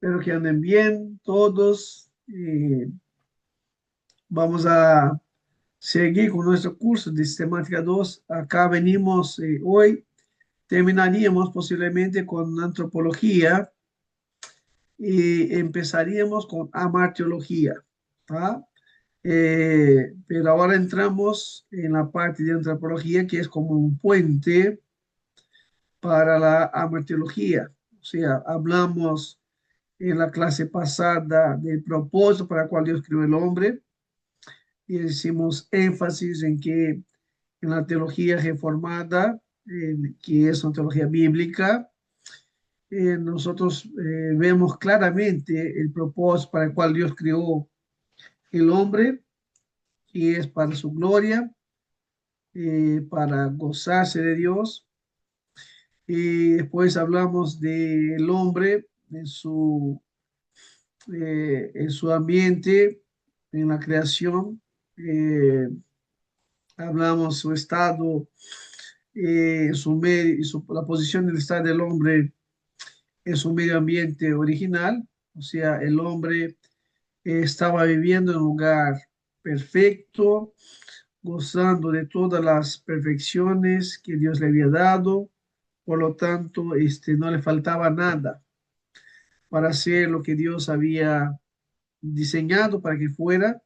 Espero que anden bien todos. Vamos a seguir con nuestro curso de Sistemática 2. Acá venimos hoy. Terminaríamos posiblemente con antropología y empezaríamos con amartiología. ¿Tá? Pero ahora entramos en la parte de antropología que es como un puente para la amartiología. O sea, hablamos en la clase pasada del propósito para el cual Dios creó el hombre y hicimos énfasis en que en la teología reformada, que es una teología bíblica, nosotros vemos claramente el propósito para el cual Dios creó el hombre, y es para su gloria, para gozarse de Dios. Y después hablamos del hombre en su ambiente, en la creación. eh, Hablamos su estado, la posición del estado del hombre en su medio ambiente original. O sea, el hombre estaba viviendo en un lugar perfecto, gozando de todas las perfecciones que Dios le había dado. Por lo tanto, no le faltaba nada para hacer lo que Dios había diseñado para que fuera.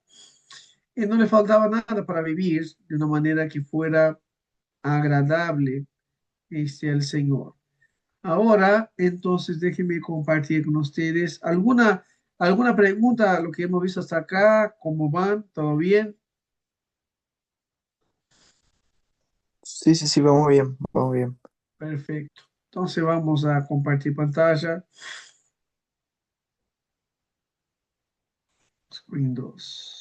Y no le faltaba nada para vivir de una manera que fuera agradable al Señor. Ahora, entonces, déjenme compartir con ustedes alguna pregunta a lo que hemos visto hasta acá. ¿Cómo van? ¿Todo bien? Sí, sí, sí, vamos bien, vamos bien. Perfecto. Entonces vamos a compartir pantalla. Screen 2.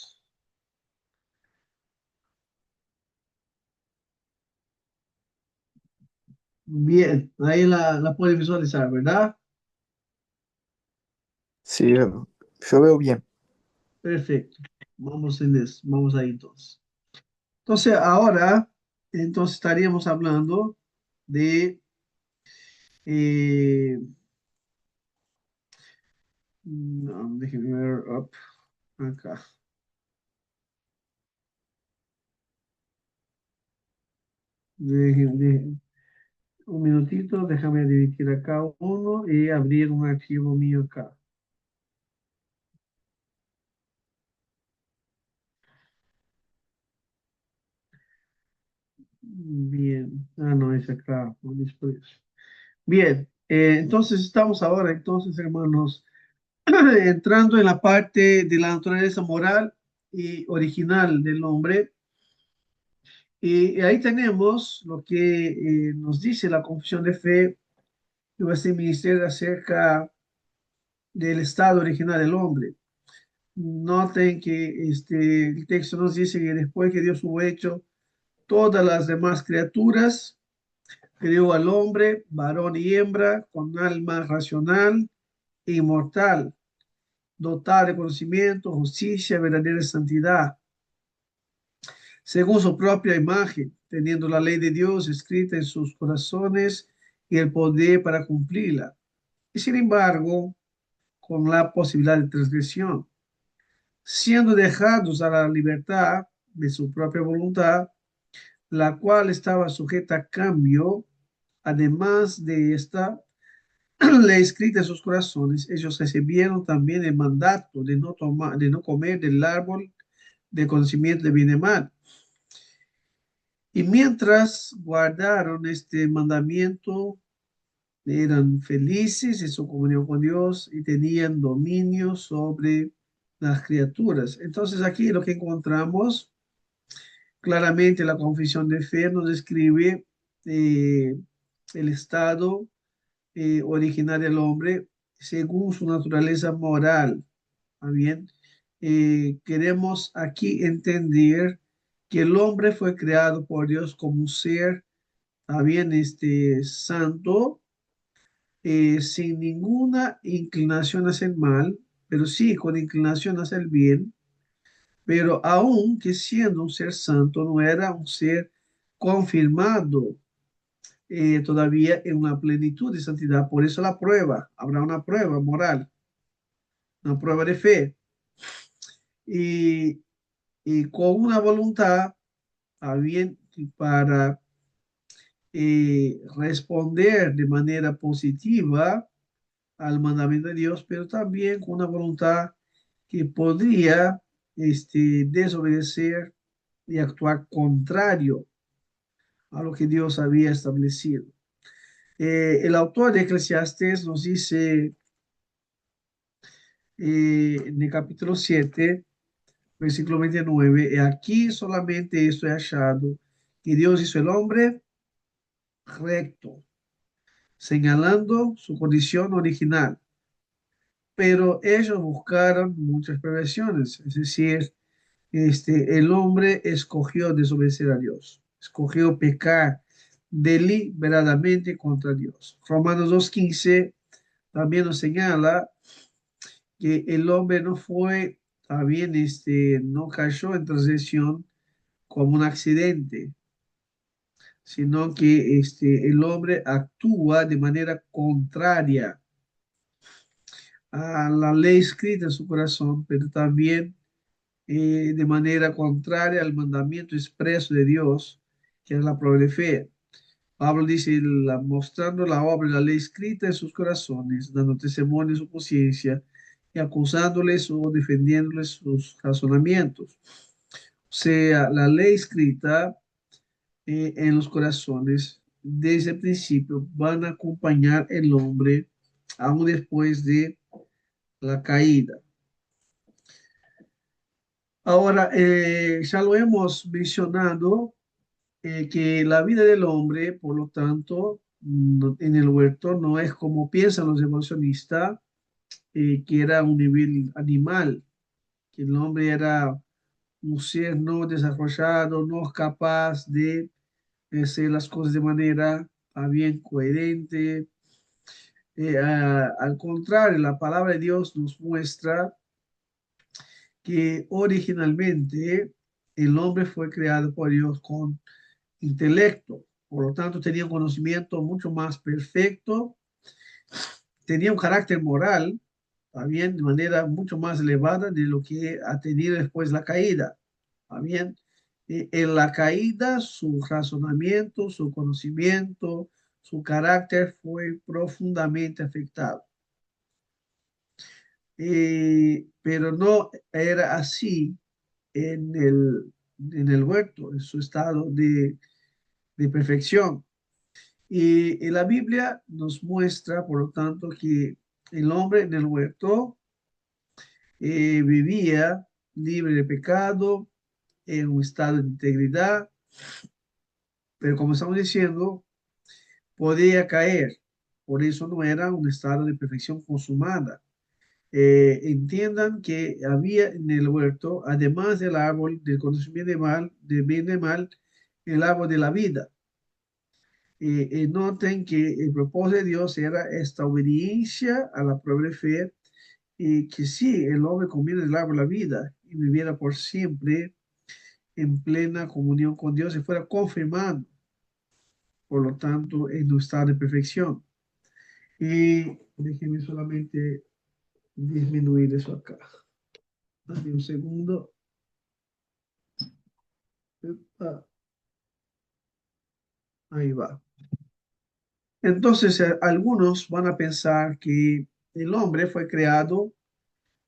Bien, ahí la pueden visualizar, ¿verdad? Sí, yo veo bien. Perfecto. Vamos en eso. Vamos ahí entonces. Entonces, ahora, entonces estaríamos hablando de, eh, no, déjenme ver, up, acá. Déjenme un minutito, déjame dividir acá uno y abrir un archivo mío acá. Bien, no, es acá, no, después. Bien, entonces estamos ahora, entonces, hermanos, entrando en la parte de la naturaleza moral y original del hombre. Y ahí tenemos lo que nos dice la confesión de fe de vuestro ministerio acerca del estado original del hombre. Noten que el texto nos dice que después que Dios hubo hecho todas las demás criaturas, creó al hombre, varón y hembra, con alma racional e inmortal, dotado de conocimiento, justicia, verdadera santidad, según su propia imagen, teniendo la ley de Dios escrita en sus corazones y el poder para cumplirla. Y sin embargo, con la posibilidad de transgresión, siendo dejados a la libertad de su propia voluntad, la cual estaba sujeta a cambio, además de esta ley escrita en sus corazones, ellos recibieron también el mandato de no comer del árbol de conocimiento de bien y mal. Y mientras guardaron este mandamiento, eran felices en su comunión con Dios y tenían dominio sobre las criaturas. Entonces aquí lo que encontramos claramente, la confesión de fe nos describe eh, el estado original del hombre según su naturaleza moral. ¿Está bien? Queremos aquí entender que el hombre fue creado por Dios como un ser, ¿está bien? Santo, sin ninguna inclinación hacia el mal, pero sí con inclinación hacia el bien, pero aún que siendo un ser santo, no era un ser confirmado todavía en una plenitud de santidad. Por eso la prueba, habrá una prueba moral. una prueba de fe. Y, y con una voluntad también para responder de manera positiva al mandamiento de Dios, pero también con una voluntad que podría desobedecer y actuar contrario a lo que Dios había establecido. El autor de Eclesiastes nos dice en el capítulo 7, versículo 29, aquí solamente estoy hallado, que Dios hizo el hombre recto, señalando su condición original, pero ellos buscaron muchas perversiones, es decir, el hombre escogió desobedecer a Dios, escogió pecar deliberadamente contra Dios. Romanos 2:15 también nos señala que el hombre no fue, también no cayó en transgresión como un accidente, sino que el hombre actúa de manera contraria a la ley escrita en su corazón, pero también de manera contraria al mandamiento expreso de Dios, que es la prueba de fe. Pablo dice, mostrando la obra de la ley escrita en sus corazones, dando testimonio de su conciencia y acusándoles o defendiéndoles sus razonamientos. O sea, la ley escrita en los corazones desde el principio van a acompañar el hombre aún después de la caída. Ahora, ya lo hemos mencionado, que la vida del hombre, por lo tanto, en el huerto no es como piensan los evolucionistas, que era un nivel animal, que el hombre era un ser no desarrollado, no capaz de hacer las cosas de manera bien coherente. Al contrario, la palabra de Dios nos muestra que originalmente el hombre fue creado por Dios con intelecto, por lo tanto tenía un conocimiento mucho más perfecto, tenía un carácter moral también de manera mucho más elevada de lo que ha tenido después la caída. También en la caída su razonamiento, su conocimiento, su carácter fue profundamente afectado. Pero no era así en el huerto, en su estado de perfección. Y la Biblia nos muestra, por lo tanto, que el hombre en el huerto vivía libre de pecado, en un estado de integridad, pero como estamos diciendo, podía caer. Por eso no era un estado de perfección consumada. Entiendan que había en el huerto, además del árbol del conocimiento de mal, de bien y de mal, el árbol de la vida. Noten que el propósito de Dios era esta obediencia a la prueba de fe, y que sí, el hombre comiera del árbol de la vida y viviera por siempre en plena comunión con Dios y fuera confirmado, por lo tanto, en un estado de perfección. Y déjenme solamente disminuir eso acá. Dame un segundo. Epa, ahí va. Entonces, algunos van a pensar que el hombre fue creado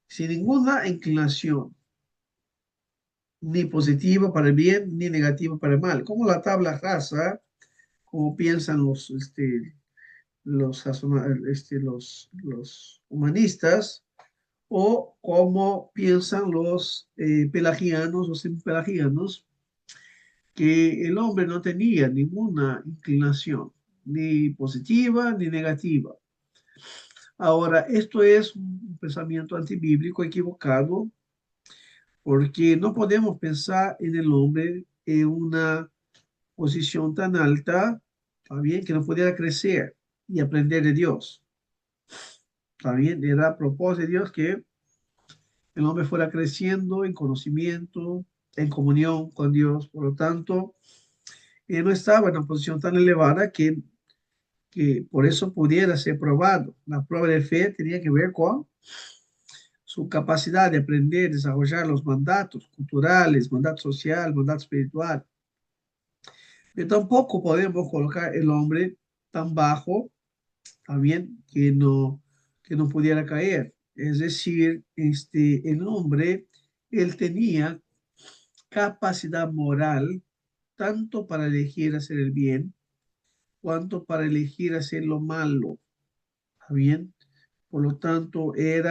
sin ninguna inclinación, ni positiva para el bien, ni negativa para el mal. Como la tabla rasa, como piensan los humanistas, o como piensan los pelagianos o semipelagianos, que el hombre no tenía ninguna inclinación, ni positiva ni negativa. Ahora, esto es un pensamiento antibíblico equivocado, porque no podemos pensar en el hombre en una posición tan alta, ¿está bien? Que no pudiera crecer y aprender de Dios. ¿Está bien? Era propósito de Dios que el hombre fuera creciendo en conocimiento, en comunión con Dios. Por lo tanto, él no estaba en una posición tan elevada que por eso pudiera ser probado. La prueba de fe tenía que ver con su capacidad de aprender, desarrollar los mandatos culturales, mandato social, mandato espiritual. Pero tampoco podemos colocar el hombre tan bajo, también, que no pudiera caer. Es decir, el hombre, él tenía capacidad moral tanto para elegir hacer el bien, cuanto para elegir hacer lo malo. ¿Está bien? Por lo tanto, el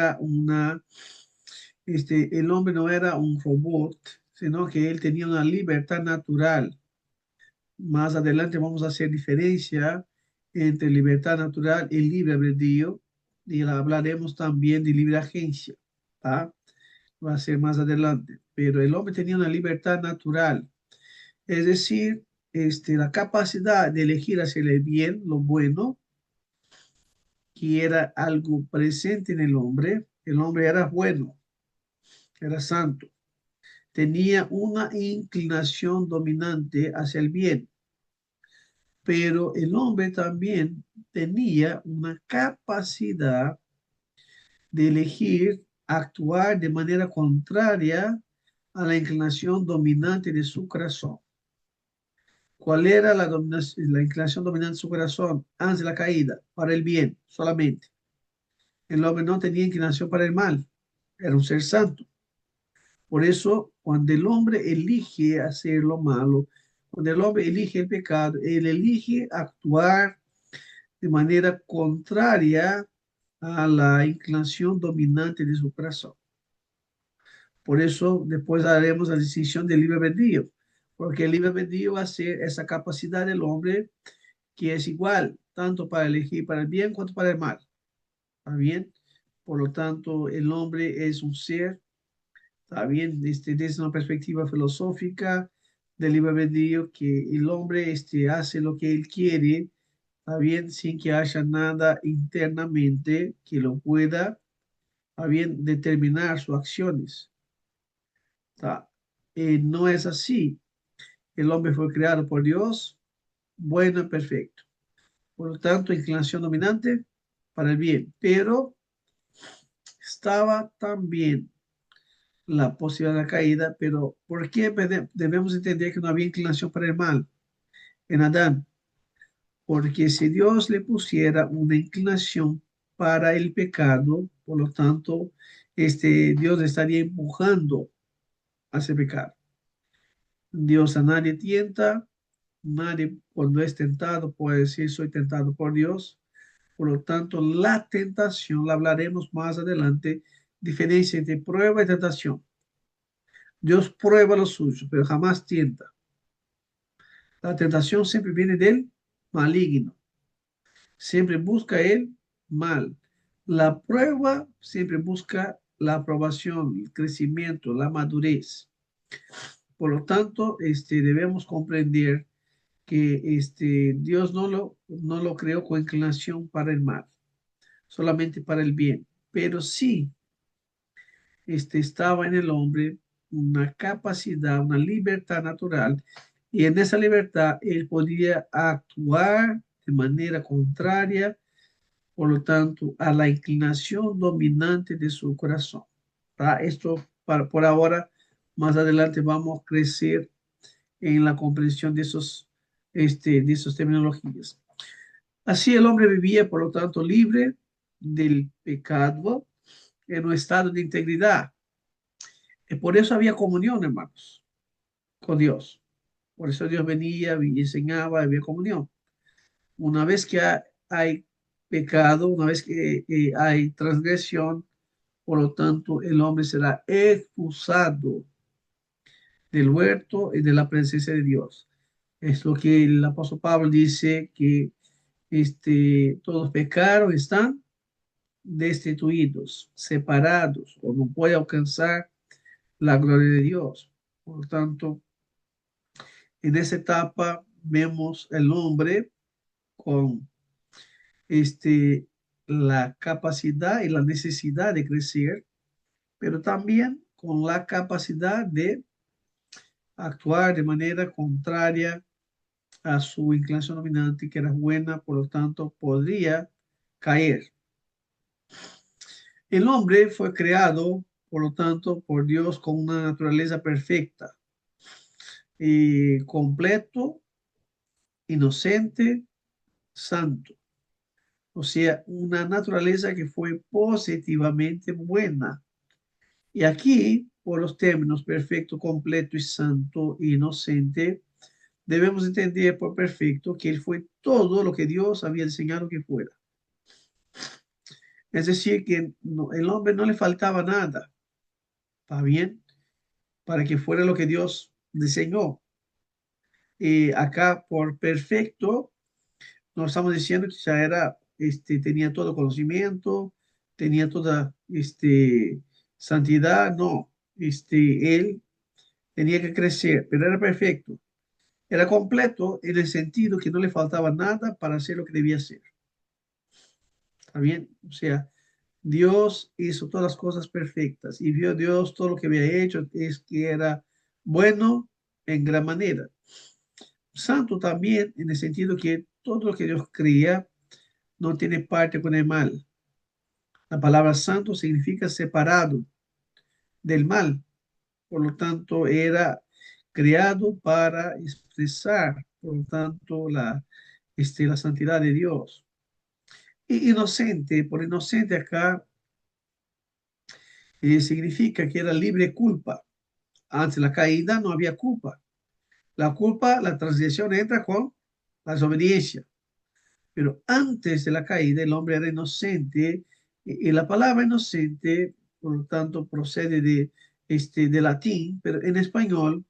hombre no era un robot, sino que él tenía una libertad natural. Más adelante vamos a hacer diferencia entre libertad natural y libre albedrío, y hablaremos también de libre agencia, ¿tá? Va a ser más adelante. Pero el hombre tenía una libertad natural, es decir, la capacidad de elegir hacer el bien, lo bueno, que era algo presente en el hombre. El hombre era bueno, era santo, tenía una inclinación dominante hacia el bien, pero el hombre también tenía una capacidad de elegir actuar de manera contraria a la inclinación dominante de su corazón. ¿Cuál era la inclinación dominante de su corazón antes de la caída? Para el bien solamente. El hombre no tenía inclinación para el mal, era un ser santo. Por eso, cuando el hombre elige hacer lo malo, cuando el hombre elige el pecado, él elige actuar de manera contraria a la inclinación dominante de su corazón. Por eso, después haremos la decisión del libre albedrío, porque el libre albedrío va a ser esa capacidad del hombre que es igual, tanto para elegir para el bien cuanto para el mal. ¿Está bien? Por lo tanto, el hombre es un ser. ¿Está bien? Desde una perspectiva filosófica del libre albedrío, que el hombre hace lo que él quiere, ¿está bien? Sin que haya nada internamente que lo pueda, ¿está bien? Determinar sus acciones. ¿Está? No es así. El hombre fue creado por Dios, bueno y perfecto. Por lo tanto, inclinación dominante para el bien, pero estaba también la posibilidad de la caída, pero ¿por qué debemos entender que no había inclinación para el mal en Adán? Porque si Dios le pusiera una inclinación para el pecado, por lo tanto, Dios le estaría empujando a ese pecado. Dios a nadie tienta, nadie cuando es tentado puede decir soy tentado por Dios. Por lo tanto, la tentación, la hablaremos más adelante, diferencia entre prueba y tentación. Dios prueba lo suyo, pero jamás tienta. La tentación siempre viene del maligno. Siempre busca el mal. La prueba siempre busca la aprobación, el crecimiento, la madurez. Por lo tanto, debemos comprender que Dios no lo creó con inclinación para el mal, solamente para el bien. Pero sí, estaba en el hombre una capacidad, una libertad natural, y en esa libertad él podía actuar de manera contraria, por lo tanto, a la inclinación dominante de su corazón. Esto por ahora, más adelante vamos a crecer en la comprensión de esos terminologías. Así el hombre vivía, por lo tanto, libre del pecado en un estado de integridad. Y por eso había comunión, hermanos, con Dios. Por eso Dios venía y enseñaba, había comunión. Una vez que hay pecado, una vez que hay transgresión, por lo tanto, el hombre será expulsado del huerto y de la presencia de Dios. Es lo que el apóstol Pablo dice, que todos pecaron, están destituidos, separados, o no puede alcanzar la gloria de Dios. Por lo tanto, en esa etapa vemos el hombre con este, la capacidad y la necesidad de crecer, pero también con la capacidad de actuar de manera contraria a su inclinación dominante, que era buena, por lo tanto podría caer. El hombre fue creado, por lo tanto, por Dios con una naturaleza perfecta y completo, inocente, santo. O sea, una naturaleza que fue positivamente buena. Y aquí, por los términos perfecto, completo y santo e inocente, debemos entender por perfecto que él fue todo lo que Dios había diseñado que fuera. Es decir, que el hombre no le faltaba nada, ¿está bien? Para que fuera lo que Dios diseñó. Acá por perfecto, no estamos diciendo que ya era, tenía todo conocimiento, tenía toda, santidad, no. Él tenía que crecer, pero era perfecto. Era completo en el sentido que no le faltaba nada para hacer lo que debía hacer. ¿Está bien? O sea, Dios hizo todas las cosas perfectas y vio Dios todo lo que había hecho, es que era bueno en gran manera. Santo también en el sentido que todo lo que Dios crea no tiene parte con el mal. La palabra santo significa separado del mal. Por lo tanto, era creado para expresar, por lo tanto, la santidad de Dios. Y inocente, por inocente acá significa que era libre culpa. Antes de la caída no había culpa. La culpa, la transgresión entra con la desobediencia. Pero antes de la caída el hombre era inocente y la palabra inocente, por lo tanto, procede de latín, pero en español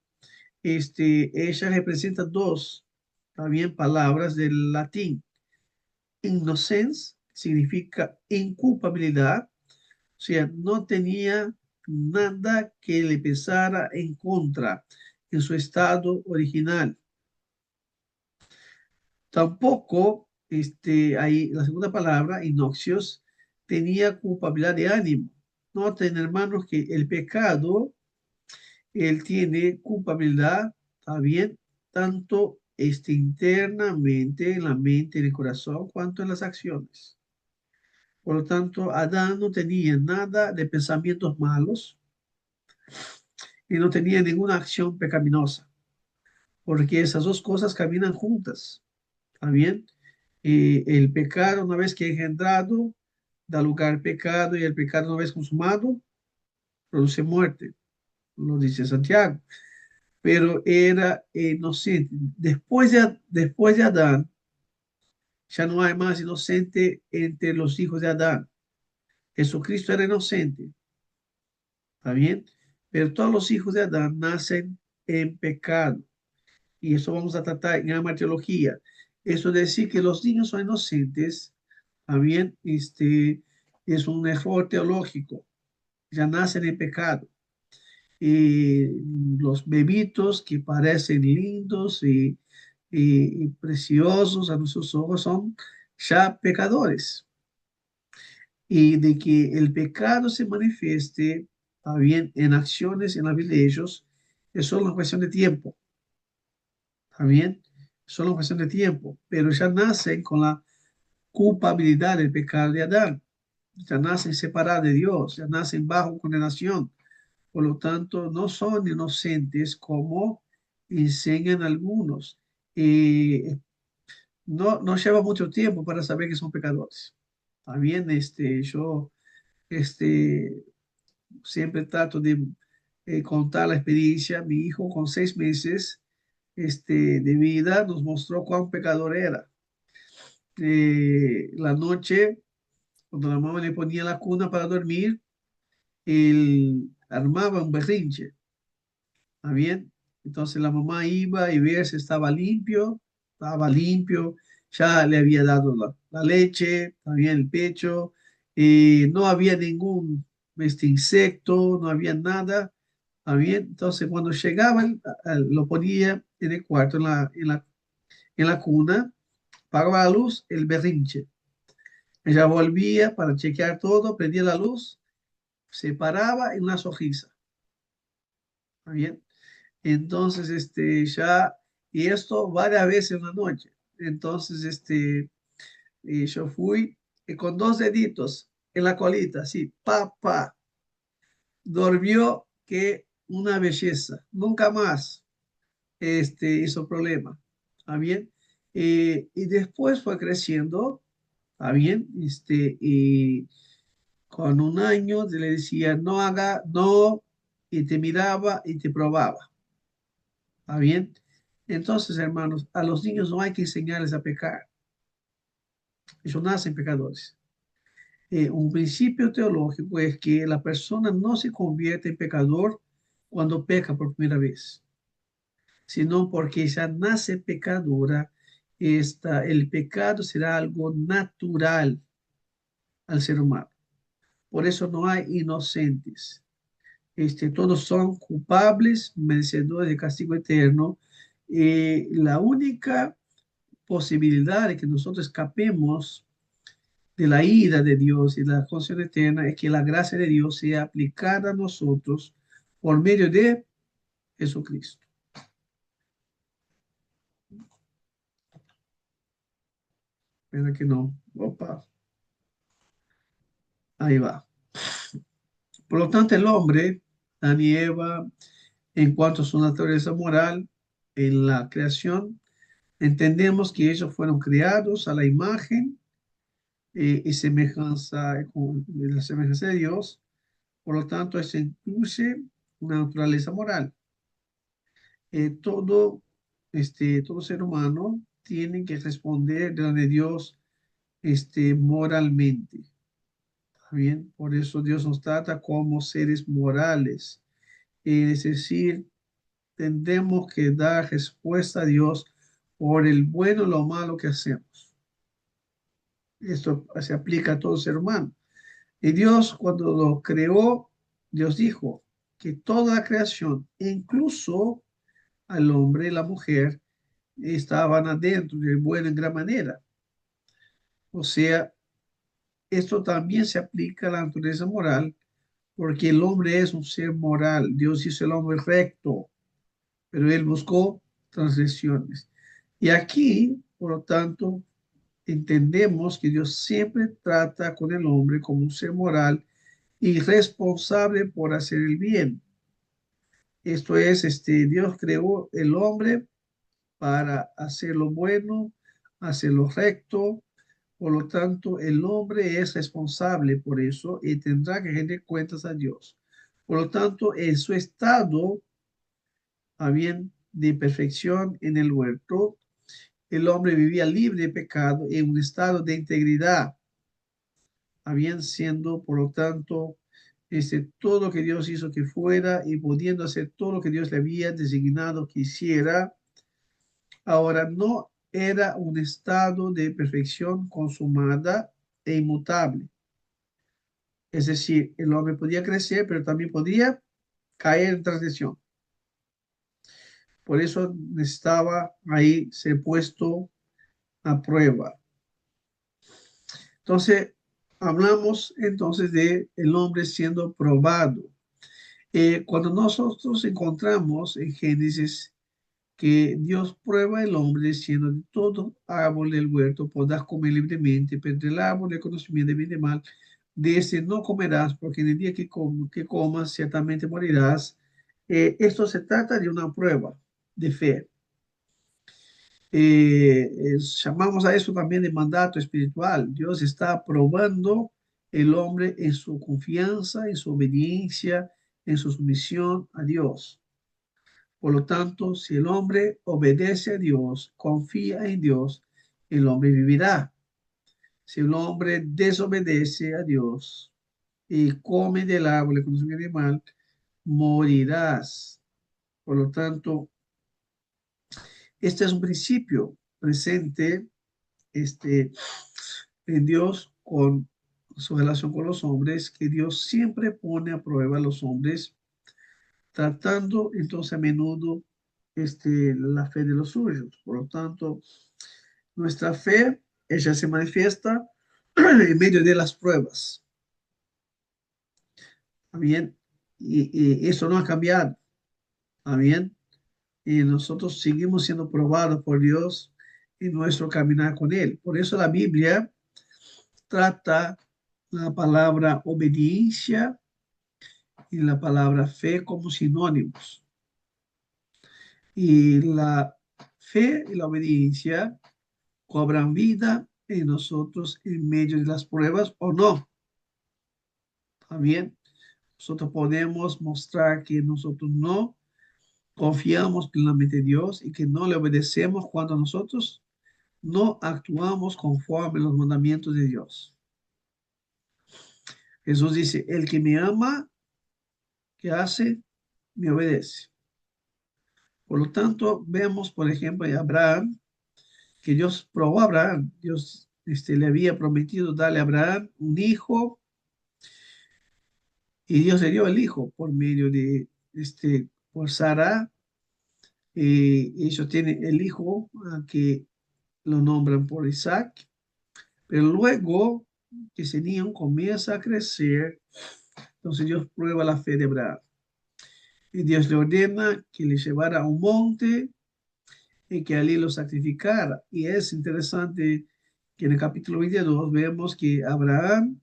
ella representa dos también palabras del latín. Innocence significa inculpabilidad, o sea, no tenía nada que le pesara en contra en su estado original. Tampoco, ahí, la segunda palabra, inoxios, tenía culpabilidad de ánimo. Noten, hermanos, que el pecado, él tiene culpabilidad, ¿está bien? Tanto internamente, en la mente, en el corazón, cuanto en las acciones. Por lo tanto, Adán no tenía nada de pensamientos malos y no tenía ninguna acción pecaminosa, porque esas dos cosas caminan juntas, ¿está bien? El pecado, una vez que engendrado, da lugar al pecado y el pecado, una vez consumado, produce muerte, lo dice Santiago. Pero era inocente. Después de Adán, ya no hay más inocente entre los hijos de Adán. Jesucristo era inocente, ¿está bien? Pero todos los hijos de Adán nacen en pecado. Y eso vamos a tratar en la martiología. Eso de decir que los niños son inocentes, ¿está bien? Es un error teológico. Ya nacen en pecado. Y los bebitos que parecen lindos y preciosos a nuestros ojos son ya pecadores. Y de que el pecado se manifieste, ¿está bien? En acciones en la vida de ellos, es solo una cuestión de tiempo. ¿Está bien? Es solo una cuestión de tiempo. Pero ya nacen con la culpabilidad del pecado de Adán. Ya nacen separados de Dios, ya nacen bajo condenación. Por lo tanto, no son inocentes como enseñan algunos. No lleva mucho tiempo para saber que son pecadores. También yo este, siempre trato de contar la experiencia. Mi hijo con 6 meses de vida nos mostró cuán pecador era. La noche, cuando la mamá le ponía la cuna para dormir, él armaba un berrinche. ¿Está bien? Entonces la mamá iba y veía si estaba limpio, ya le había dado la leche, ¿está bien? El pecho, no había ningún insecto, no había nada, ¿está bien? Entonces cuando llegaba, lo ponía en el cuarto, en la cuna, apagaba la luz, el berrinche. Ella volvía para chequear todo, prendía la luz, se paraba en una sonrisa, ¿está bien? Entonces, y esto varias veces en la noche. Entonces, yo fui con 2 deditos. en la colita, sí, pa. Durmió que una belleza. Nunca más hizo problema. ¿Está bien? Y después fue creciendo. ¿Está bien? Y con un año le decía, no haga, no, y te miraba y te probaba. ¿Está bien? Entonces, hermanos, a los niños no hay que enseñarles a pecar. Ellos nacen pecadores. Un principio teológico es que la persona no se convierte en pecador cuando peca por primera vez, sino porque ya nace pecadora. El pecado será algo natural al ser humano. Por eso no hay inocentes. Todos son culpables, merecedores de castigo eterno. La única posibilidad de que nosotros escapemos de la ira de Dios y la condenación eterna es que la gracia de Dios sea aplicada a nosotros por medio de Jesucristo. Espera que no. Opa, ahí va. Por lo tanto, el hombre, Adán y Eva, en cuanto a su naturaleza moral en la creación, entendemos que ellos fueron creados a la imagen y semejanza, con la semejanza de Dios. Por lo tanto, eso incluye una naturaleza moral. Todo, todo ser humano tiene que responder delante de Dios, moralmente. ¿Está bien? Por eso Dios nos trata como seres morales. Es decir, tendremos que dar respuesta a Dios por el bueno o lo malo que hacemos. Esto se aplica a todo ser humano. Y Dios, cuando lo creó, Dios dijo que toda la creación, incluso al hombre y la mujer, estaban adentro de buena en gran manera. O sea, esto también se aplica a la naturaleza moral, porque el hombre es un ser moral. Dios hizo el hombre recto, pero él buscó transgresiones. Y aquí, por lo tanto, entendemos que Dios siempre trata con el hombre como un ser moral y responsable por hacer el bien. Esto es, Dios creó el hombre para hacer lo bueno, hacer lo recto. Por lo tanto, el hombre es responsable por eso y tendrá que rendir cuentas a Dios. Por lo tanto, en su estado, a bien de perfección en el huerto, el hombre vivía libre de pecado en un estado de integridad, habían siendo, por lo tanto, todo lo que Dios hizo que fuera y pudiendo hacer todo lo que Dios le había designado que hiciera. Ahora no era un estado de perfección consumada e inmutable. Es decir, el hombre podía crecer, pero también podía caer en transgresión. Por eso necesitaba ahí ser puesto a prueba. Entonces, hablamos entonces de el hombre siendo probado. Cuando nosotros encontramos en Génesis que Dios prueba al hombre diciendo de todo árbol del huerto podrás comer libremente, pero del árbol del conocimiento de bien y de mal, de ese no comerás, porque en el día que comas ciertamente morirás. Esto se trata de una prueba de fe. Llamamos a eso también de mandato espiritual. Dios está probando el hombre en su confianza, en su obediencia, en su sumisión a Dios. Por lo tanto, si el hombre obedece a Dios, confía en Dios, el hombre vivirá. Si el hombre desobedece a Dios y come del árbol de conocimiento del mal, morirás. Por lo tanto, este es un principio presente, en Dios con su relación con los hombres, que Dios siempre pone a prueba a los hombres, tratando entonces a menudo, la fe de los suyos. Por lo tanto, nuestra fe, ella se manifiesta en medio de las pruebas. ¿Está bien? Y eso no ha cambiado. ¿Está bien? Y nosotros seguimos siendo probados por Dios en nuestro caminar con Él. Por eso la Biblia trata la palabra obediencia y la palabra fe como sinónimos. Y la fe y la obediencia cobran vida en nosotros en medio de las pruebas o no. También nosotros podemos mostrar que nosotros no confiamos plenamente en Dios y que no le obedecemos cuando nosotros no actuamos conforme a los mandamientos de Dios. Jesús dice, el que me ama, ¿qué hace? Me obedece. Por lo tanto, vemos, por ejemplo, en Abraham, que Dios probó a Abraham. Dios le había prometido darle a Abraham un hijo y Dios le dio el hijo por medio de, por Sara. Ellos tienen el hijo que lo nombran por Isaac, pero luego que ese niño comienza a crecer, entonces Dios prueba la fe de Abraham. Y Dios le ordena que le llevara a un monte y que allí lo sacrificara. Y es interesante que en el capítulo 22 vemos que Abraham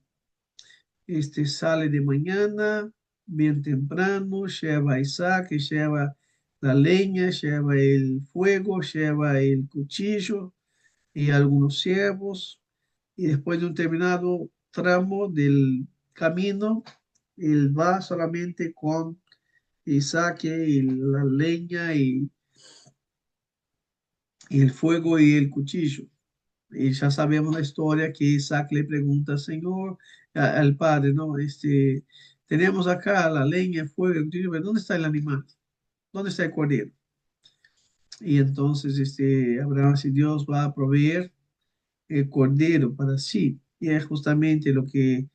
sale de mañana, bien temprano, lleva a Isaac, lleva la leña, lleva el fuego, lleva el cuchillo y algunos siervos. Y después de un terminado tramo del camino, él va solamente con Isaac y la leña y el fuego y el cuchillo. Y ya sabemos la historia que Isaac le pregunta al Señor, al Padre, ¿no? Tenemos acá la leña, el fuego, el cuchillo, pero ¿dónde está el animal? ¿Dónde está el cordero? Y entonces Abraham, si Dios va a proveer el cordero para sí. Y es justamente lo que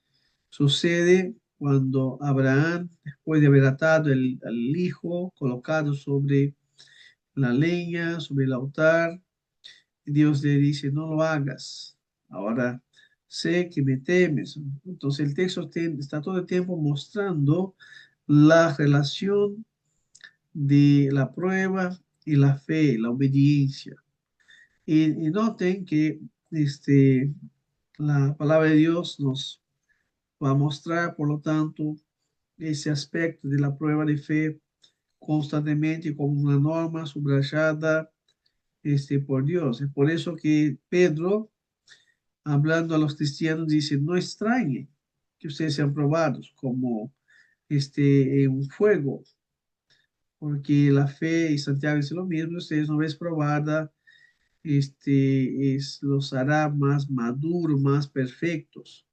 sucede cuando Abraham, después de haber atado al hijo, colocado sobre la leña, sobre el altar, Dios le dice, no lo hagas. Ahora sé que me temes. Entonces el texto está todo el tiempo mostrando la relación de la prueba y la fe, la obediencia. Y noten que la palabra de Dios nos va a mostrar, por lo tanto, ese aspecto de la prueba de fe constantemente como una norma subrayada por Dios. Es por eso que Pedro, hablando a los cristianos, dice, no extrañe que ustedes sean probados como en un fuego, porque la fe, y Santiago dice lo mismo, ustedes no ves probada, los hará más maduros, más perfectos.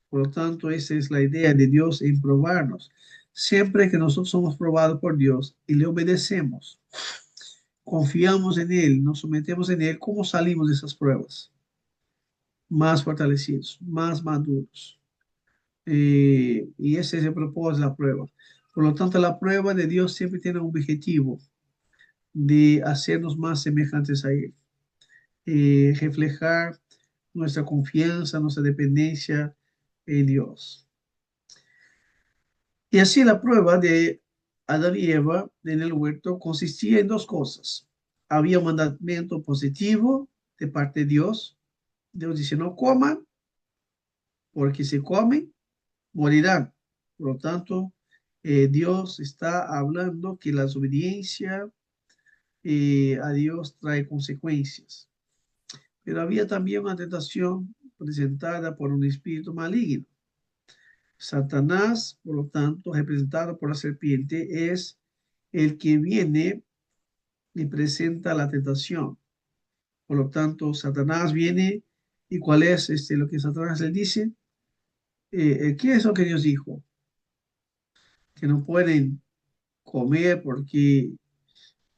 Por lo tanto, esa es la idea de Dios en probarnos. Siempre que nosotros somos probados por Dios y le obedecemos, confiamos en Él, nos sometemos en Él, ¿cómo salimos de esas pruebas? Más fortalecidos, más maduros. Y ese es el propósito de la prueba. Por lo tanto, la prueba de Dios siempre tiene un objetivo de hacernos más semejantes a Él, reflejar nuestra confianza, nuestra dependencia en Dios. Y así la prueba de Adán y Eva en el huerto consistía en dos cosas. Había un mandamiento positivo de parte de Dios. Dios dice, no coman, porque si comen, morirán. Por lo tanto, Dios está hablando que la desobediencia a Dios trae consecuencias. Pero había también una tentación presentada por un espíritu maligno. Satanás, por lo tanto, representado por la serpiente, es el que viene y presenta la tentación. Por lo tanto, Satanás viene y ¿cuál es lo que Satanás le dice? ¿Qué es lo que Dios dijo? Que no pueden comer porque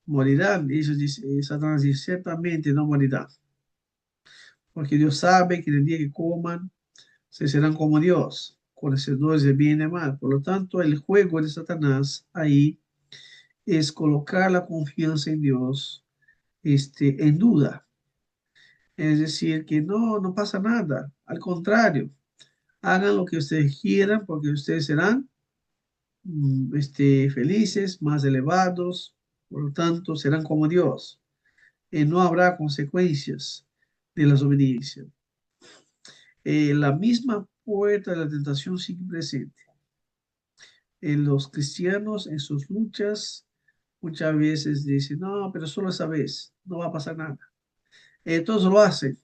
morirán. Y ellos dicen, Satanás dice, ciertamente no morirán, porque Dios sabe que en el día que coman, se serán como Dios, conocedores de bien y mal. Por lo tanto, el juego de Satanás ahí es colocar la confianza en Dios en duda. Es decir, que no, no pasa nada. Al contrario, hagan lo que ustedes quieran porque ustedes serán felices, más elevados, por lo tanto, serán como Dios. No habrá consecuencias de la desobediencia. La misma puerta de la tentación sigue presente. En los cristianos, en sus luchas, muchas veces dicen, no, pero solo esa vez, no va a pasar nada. Entonces lo hacen.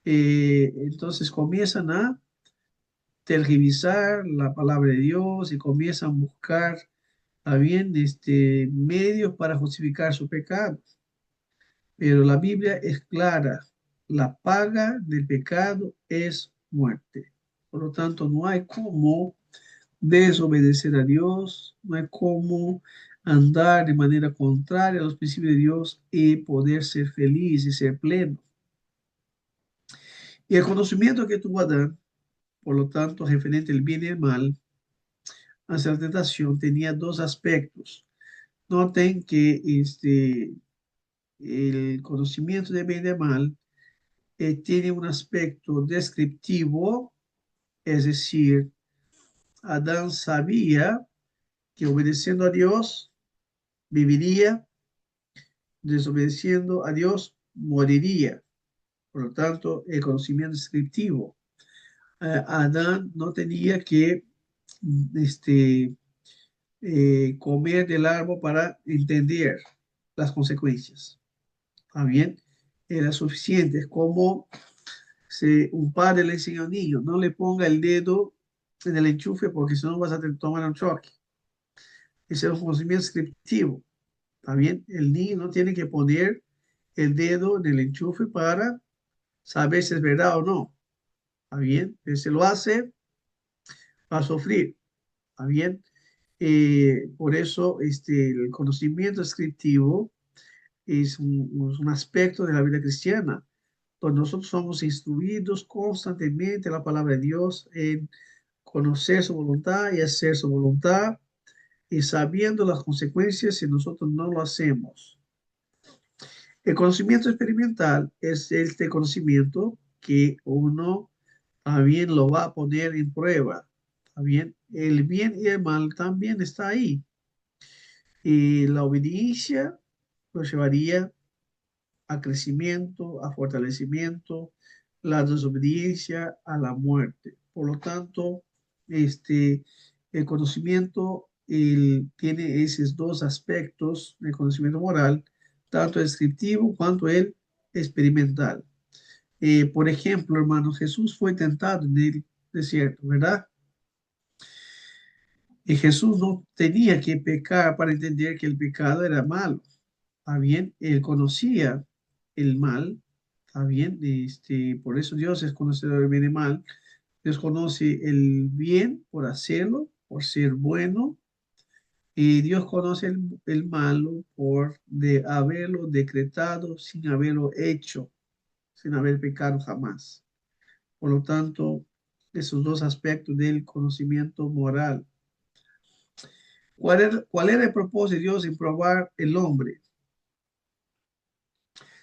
Entonces comienzan a tergiversar la palabra de Dios y comienzan a buscar a bien medios para justificar su pecado. Pero la Biblia es clara, la paga del pecado es muerte. Por lo tanto, no hay cómo desobedecer a Dios, no hay cómo andar de manera contraria a los principios de Dios y poder ser feliz y ser pleno. Y el conocimiento que tuvo Adán, por lo tanto, referente al bien y el mal, hacia la tentación, tenía dos aspectos. Noten que el conocimiento de bien y de mal tiene un aspecto descriptivo, es decir, Adán sabía que obedeciendo a Dios viviría, desobedeciendo a Dios moriría. Por lo tanto, el conocimiento descriptivo. Adán no tenía que este, comer del árbol para entender las consecuencias. ¿Está bien? Era suficiente. Es como si un padre le enseña a un niño, no le ponga el dedo en el enchufe porque si no vas a tomar un choque. Ese es un conocimiento descriptivo. ¿Está bien? El niño no tiene que poner el dedo en el enchufe para saber si es verdad o no. ¿Está bien? Si se lo hace, va a sufrir. ¿Está bien? Por eso el conocimiento descriptivo es un aspecto de la vida cristiana, donde nosotros somos instruidos constantemente en la palabra de Dios, en conocer su voluntad y hacer su voluntad, y sabiendo las consecuencias si nosotros no lo hacemos. El conocimiento experimental es este conocimiento que uno también lo va a poner en prueba. ¿Está bien? El bien y el mal también está ahí. Y la obediencia lo llevaría a crecimiento, a fortalecimiento, la desobediencia a la muerte. Por lo tanto, el conocimiento tiene esos dos aspectos del conocimiento moral, tanto descriptivo cuanto el experimental. Por ejemplo, hermano, Jesús fue tentado en el desierto, ¿verdad? Y Jesús no tenía que pecar para entender que el pecado era malo. ¿Está bien? Él conocía el mal. ¿Está bien? Por eso Dios es conocedor del bien y mal. Dios conoce el bien por hacerlo, por ser bueno. Y Dios conoce el malo por de haberlo decretado sin haberlo hecho, sin haber pecado jamás. Por lo tanto, esos dos aspectos del conocimiento moral. ¿Cuál era el propósito de Dios en probar el hombre?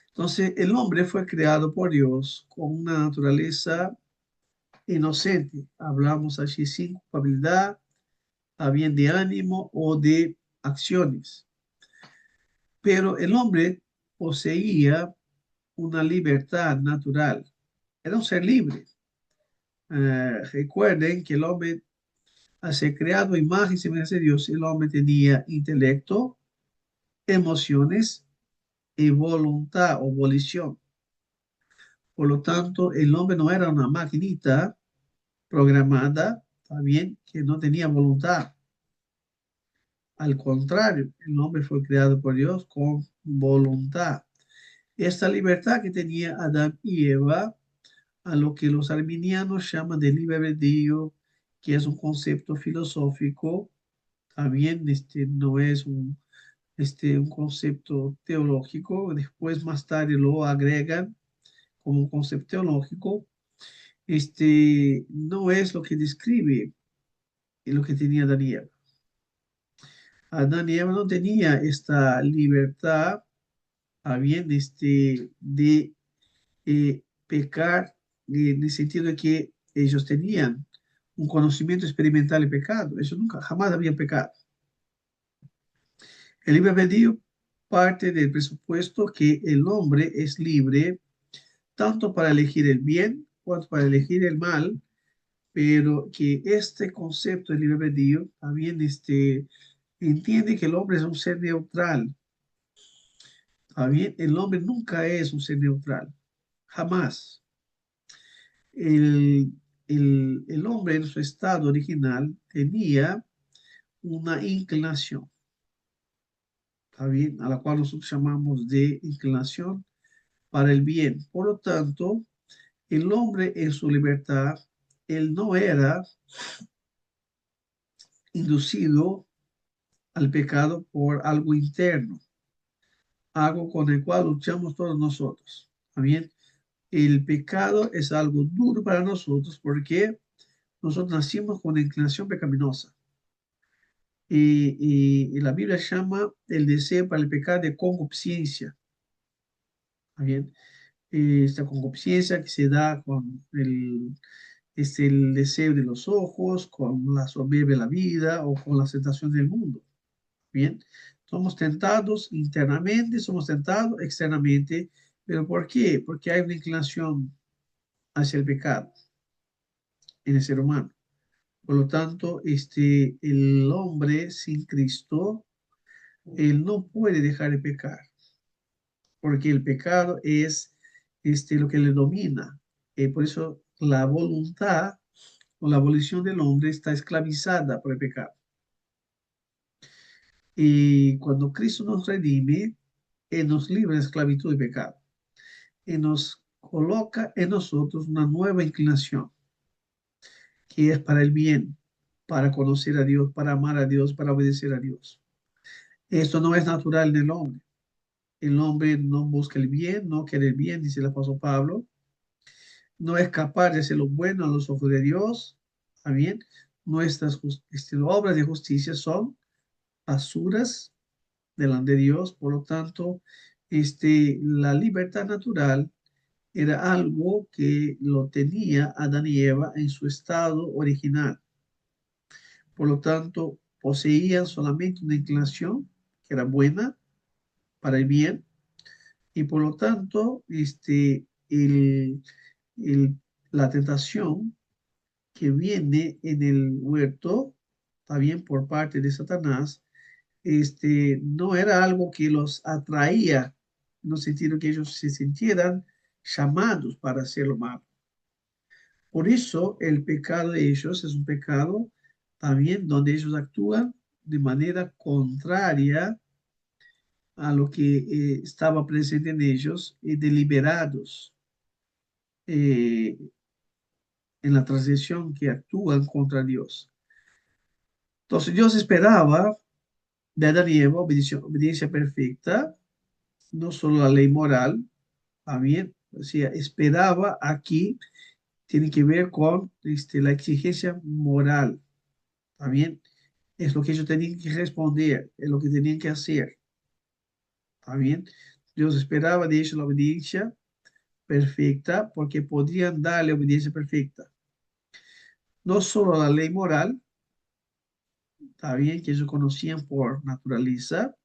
Entonces, el hombre fue creado por Dios con una naturaleza inocente. Hablamos allí sin culpabilidad, a bien de ánimo o de acciones. Pero el hombre poseía una libertad natural. Era un ser libre. Recuerden que el hombre, al ser creado a imagen y semejanza de Dios, el hombre tenía intelecto, emociones y voluntad o volición. Por lo tanto, el hombre no era una maquinita programada, también que no tenía voluntad. Al contrario, el hombre fue creado por Dios con voluntad. Esta libertad que tenía Adán y Eva, a lo que los arminianos llaman de libre albedrío, que es un concepto filosófico, también no es un concepto teológico, después más tarde lo agregan como un concepto teológico, no es lo que describe lo que tenía Adán y Eva. Adán y Eva no tenía esta libertad, bien, de pecar, en el sentido de que ellos tenían un conocimiento experimental de pecado. Eso nunca, jamás habían pecado. El libre albedrío parte del presupuesto que el hombre es libre tanto para elegir el bien cuanto para elegir el mal, pero que este concepto de libre albedrío también entiende que el hombre es un ser neutral. ¿Está bien? El hombre nunca es un ser neutral, jamás. El, el hombre en su estado original tenía una inclinación, ¿está bien? A la cual nosotros llamamos de inclinación para el bien. Por lo tanto, el hombre en su libertad, él no era inducido al pecado por algo interno, algo con el cual luchamos todos nosotros. ¿Está bien? El pecado es algo duro para nosotros porque nosotros nacimos con una inclinación pecaminosa. Y la Biblia llama el deseo para el pecado de concupiscencia. ¿Está bien? Esta concupiscencia que se da con el deseo de los ojos, con la soberbia de la vida o con la tentación del mundo. Bien, somos tentados internamente, somos tentados externamente, pero ¿por qué? Porque hay una inclinación hacia el pecado en el ser humano. Por lo tanto, el hombre sin Cristo, él no puede dejar de pecar, porque el pecado es lo que le domina. Por eso la voluntad o la abolición del hombre está esclavizada por el pecado. Y cuando Cristo nos redime, Él nos libra de esclavitud y pecado. Y nos coloca en nosotros una nueva inclinación, que es para el bien, para conocer a Dios, para amar a Dios, para obedecer a Dios. Esto no es natural en el hombre. El hombre no busca el bien, no quiere el bien, dice el apóstol Pablo. No es capaz de hacer lo bueno a los ojos de Dios. ¿Está bien? Nuestras obras de justicia son basuras delante de Dios. Por lo tanto, la libertad natural era algo que lo tenía Adán y Eva en su estado original. Por lo tanto, poseían solamente una inclinación que era buena para el bien y por lo tanto, el- la tentación que viene en el huerto, también por parte de Satanás, no era algo que los atraía, en el sentido que ellos se sintieran llamados para hacer lo malo. Por eso el pecado de ellos es un pecado también donde ellos actúan de manera contraria a lo que estaba presente en ellos y deliberados eh, en la transición que actúan contra Dios. Entonces Dios esperaba de Adán y Eva obediencia perfecta, no solo la ley moral, también, o sea, esperaba aquí, tiene que ver con la exigencia moral, también es lo que ellos tenían que responder, es lo que tenían que hacer, también. Dios esperaba de ellos la obediencia perfecta porque podrían darle obediencia perfecta. No solo a la ley moral, está bien que ellos conocían por naturaleza,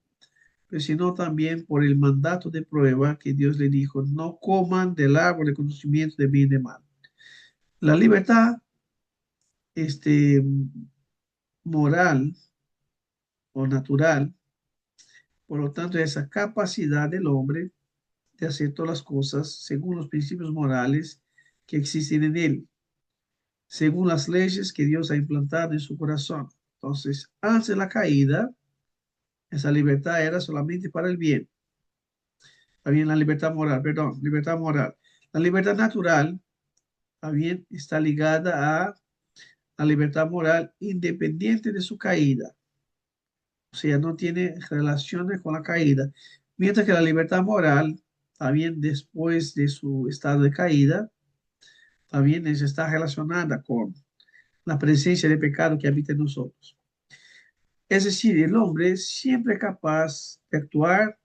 pero sino también por el mandato de prueba que Dios le dijo, no coman del árbol de conocimiento de bien y de mal. La libertad moral o natural, por lo tanto, esa capacidad del hombre de hacer todas las cosas según los principios morales que existen en él, según las leyes que Dios ha implantado en su corazón. Entonces, antes de la caída, esa libertad era solamente para el bien. También la libertad moral, perdón, libertad moral. La libertad natural también está ligada a la libertad moral independiente de su caída. O sea, no tiene relaciones con la caída. Mientras que la libertad moral, también después de su estado de caída, también está relacionada con la presencia de pecado que habita en nosotros. Es decir, el hombre siempre es capaz de actuar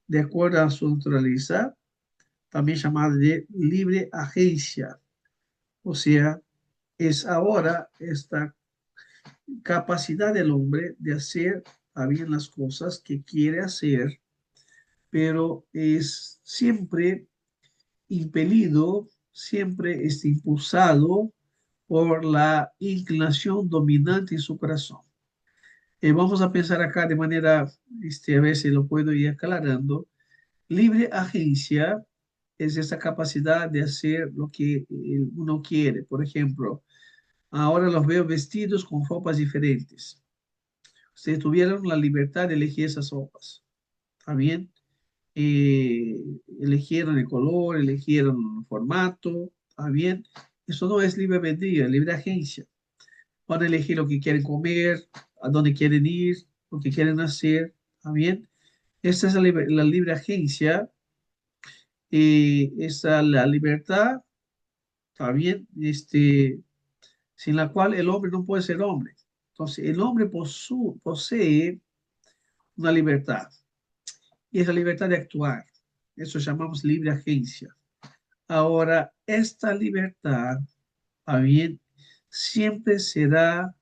de acuerdo a su naturaleza, también llamada de libre agencia. O sea, es ahora esta capacidad del hombre de hacer también las cosas que quiere hacer, pero es siempre impelido, siempre impulsado por la inclinación dominante en su corazón. Vamos a pensar acá de manera, a ver si lo puedo ir aclarando. Libre agencia es esa capacidad de hacer lo que uno quiere. Por ejemplo, ahora los veo vestidos con ropas diferentes. Ustedes tuvieron la libertad de elegir esas ropas. ¿Está bien? eh, Eligieron el color, eligieron el formato, ¿está bien? Eso no es libre vendida, es libre agencia. Van a elegir lo que quieren comer, a dónde quieren ir, lo que quieren hacer, ¿está bien? Esta es la libre agencia, esa la libertad, ¿está bien? Sin la cual el hombre no puede ser hombre. Entonces, el hombre posee una libertad, y es la libertad de actuar. Eso llamamos libre agencia. Ahora, esta libertad, ¿está bien? Siempre será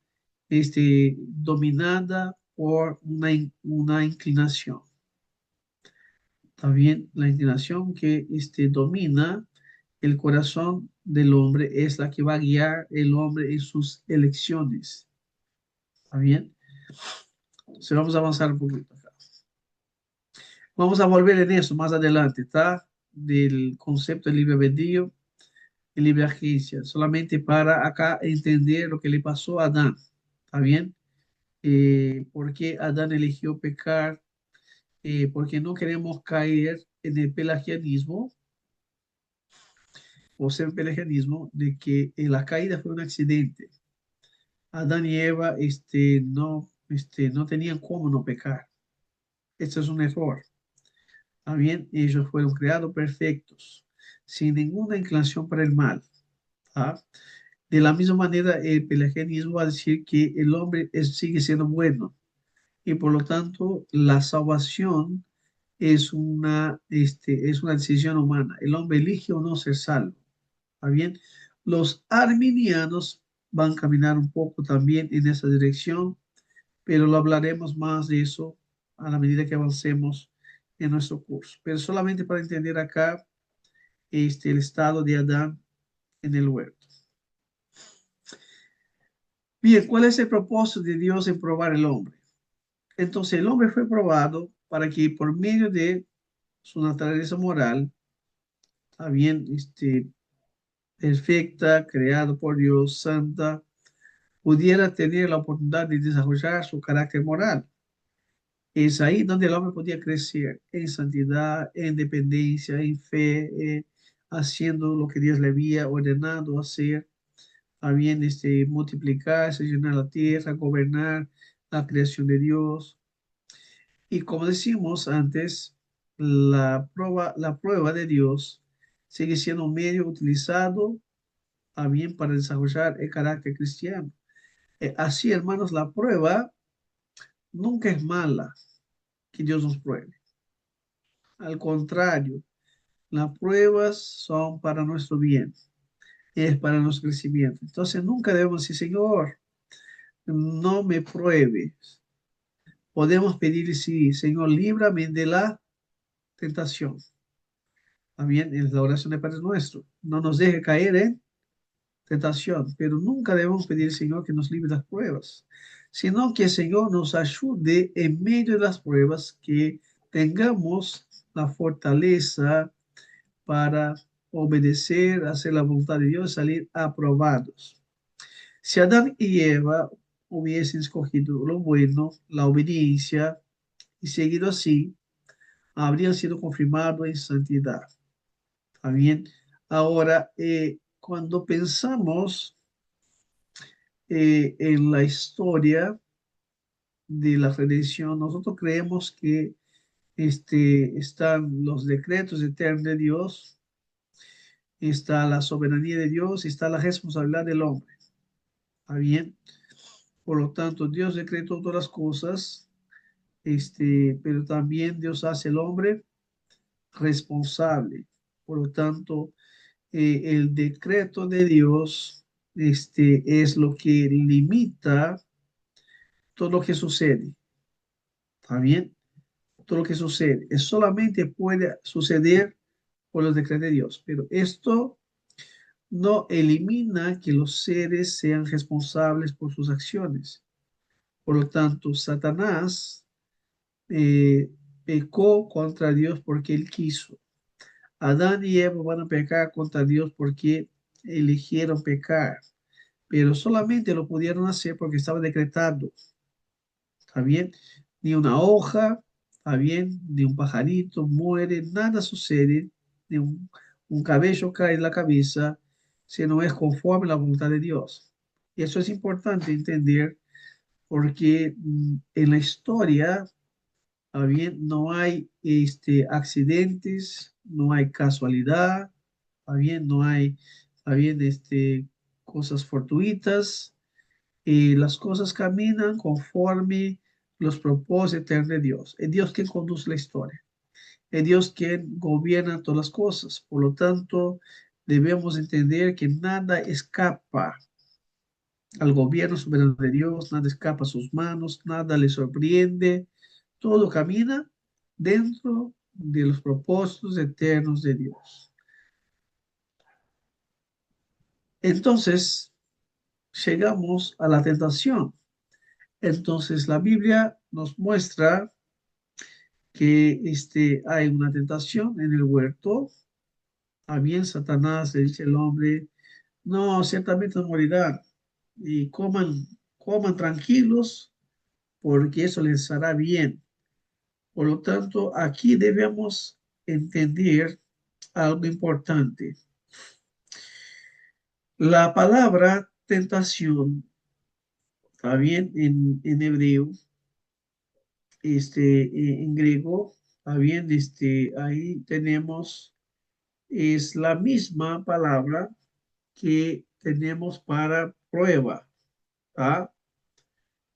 dominada por una inclinación. ¿Está bien? La inclinación que domina el corazón del hombre es la que va a guiar el hombre en sus elecciones. ¿Está bien? Entonces vamos a avanzar un poquito acá. Vamos a volver en eso más adelante, ¿está? Del concepto de libre albedrío y libre agencia, solamente para acá entender lo que le pasó a Adán. ¿Está bien? ¿Por qué Adán eligió pecar? Porque no queremos caer en el pelagianismo o ser pelagianismo de que la caída fue un accidente. Adán y Eva no tenían cómo no pecar. Este es un error. ¿Está bien? Ellos fueron creados perfectos, sin ninguna inclinación para el mal. ¿Ah? De la misma manera, el pelagianismo va a decir que el hombre sigue siendo bueno y por lo tanto la salvación es una decisión humana. El hombre elige o no ser salvo. ¿Está bien? Los arminianos van a caminar un poco también en esa dirección, pero lo hablaremos más de eso a la medida que avancemos en nuestro curso. Pero solamente para entender acá el estado de Adán en el huerto. Bien, ¿cuál es el propósito de Dios en probar el hombre? Entonces, el hombre fue probado para que por medio de su naturaleza moral, está bien, perfecta, creada por Dios, santa, pudiera tener la oportunidad de desarrollar su carácter moral. Es ahí donde el hombre podía crecer en santidad, en dependencia, en fe, haciendo lo que Dios le había ordenado hacer, a bien multiplicarse, llenar la tierra, gobernar la creación de Dios. Y como decimos antes, la prueba de Dios sigue siendo un medio utilizado a bien para desarrollar el carácter cristiano. Así, hermanos, la prueba nunca es mala que Dios nos pruebe. Al contrario, las pruebas son para nuestro bien, es para nuestro crecimiento. Entonces, nunca debemos decir, Señor, no me pruebes. Podemos pedir, sí, Señor, líbrame de la tentación. También en la oración de Padre Nuestro. No nos deje caer en tentación, pero nunca debemos pedir al Señor que nos libre de las pruebas, sino que el Señor nos ayude en medio de las pruebas, que tengamos la fortaleza para obedecer, hacer la voluntad de Dios, salir aprobados. Si Adán y Eva hubiesen escogido lo bueno, la obediencia, y seguido así, habrían sido confirmados en santidad. ¿Está bien? Ahora, cuando pensamos en la historia de la redención, nosotros creemos que están los decretos eternos de Dios, está la soberanía de Dios, está la responsabilidad del hombre. ¿Está bien? Por lo tanto, Dios decretó todas las cosas, pero también Dios hace al hombre responsable. Por lo tanto, el decreto de Dios es lo que limita todo lo que sucede. ¿Está bien? Todo lo que sucede. Es solamente puede suceder por los decretos de Dios. Pero esto no elimina que los seres sean responsables por sus acciones. Por lo tanto, Satanás eh, pecó contra Dios porque él quiso. Adán y Eva van a pecar contra Dios porque eligieron pecar, pero solamente lo pudieron hacer porque estaba decretado. ¿Está bien? Ni una hoja, ¿está bien? Ni un pajarito muere, nada sucede, ni un cabello cae en la cabeza, si no es conforme a la voluntad de Dios. Y eso es importante entender porque en la historia, ¿está bien? No hay accidentes, no hay casualidad, ¿está bien? No hay, ¿está bien? Cosas fortuitas, las cosas caminan conforme los propósitos eternos de Dios. Es Dios quien conduce la historia. Es Dios quien gobierna todas las cosas. Por lo tanto, debemos entender que nada escapa al gobierno soberano de Dios, nada escapa a sus manos, nada le sorprende. Todo camina dentro de los propósitos eternos de Dios. Entonces, llegamos a la tentación. Entonces, la Biblia nos muestra que hay una tentación en el huerto. A bien Satanás le dice al hombre, no, ciertamente no morirán y coman tranquilos porque eso les hará bien. Por lo tanto, aquí debemos entender algo importante. La palabra tentación, está bien, en hebreo, en griego, está bien, ahí tenemos, es la misma palabra que tenemos para prueba, ¿ah?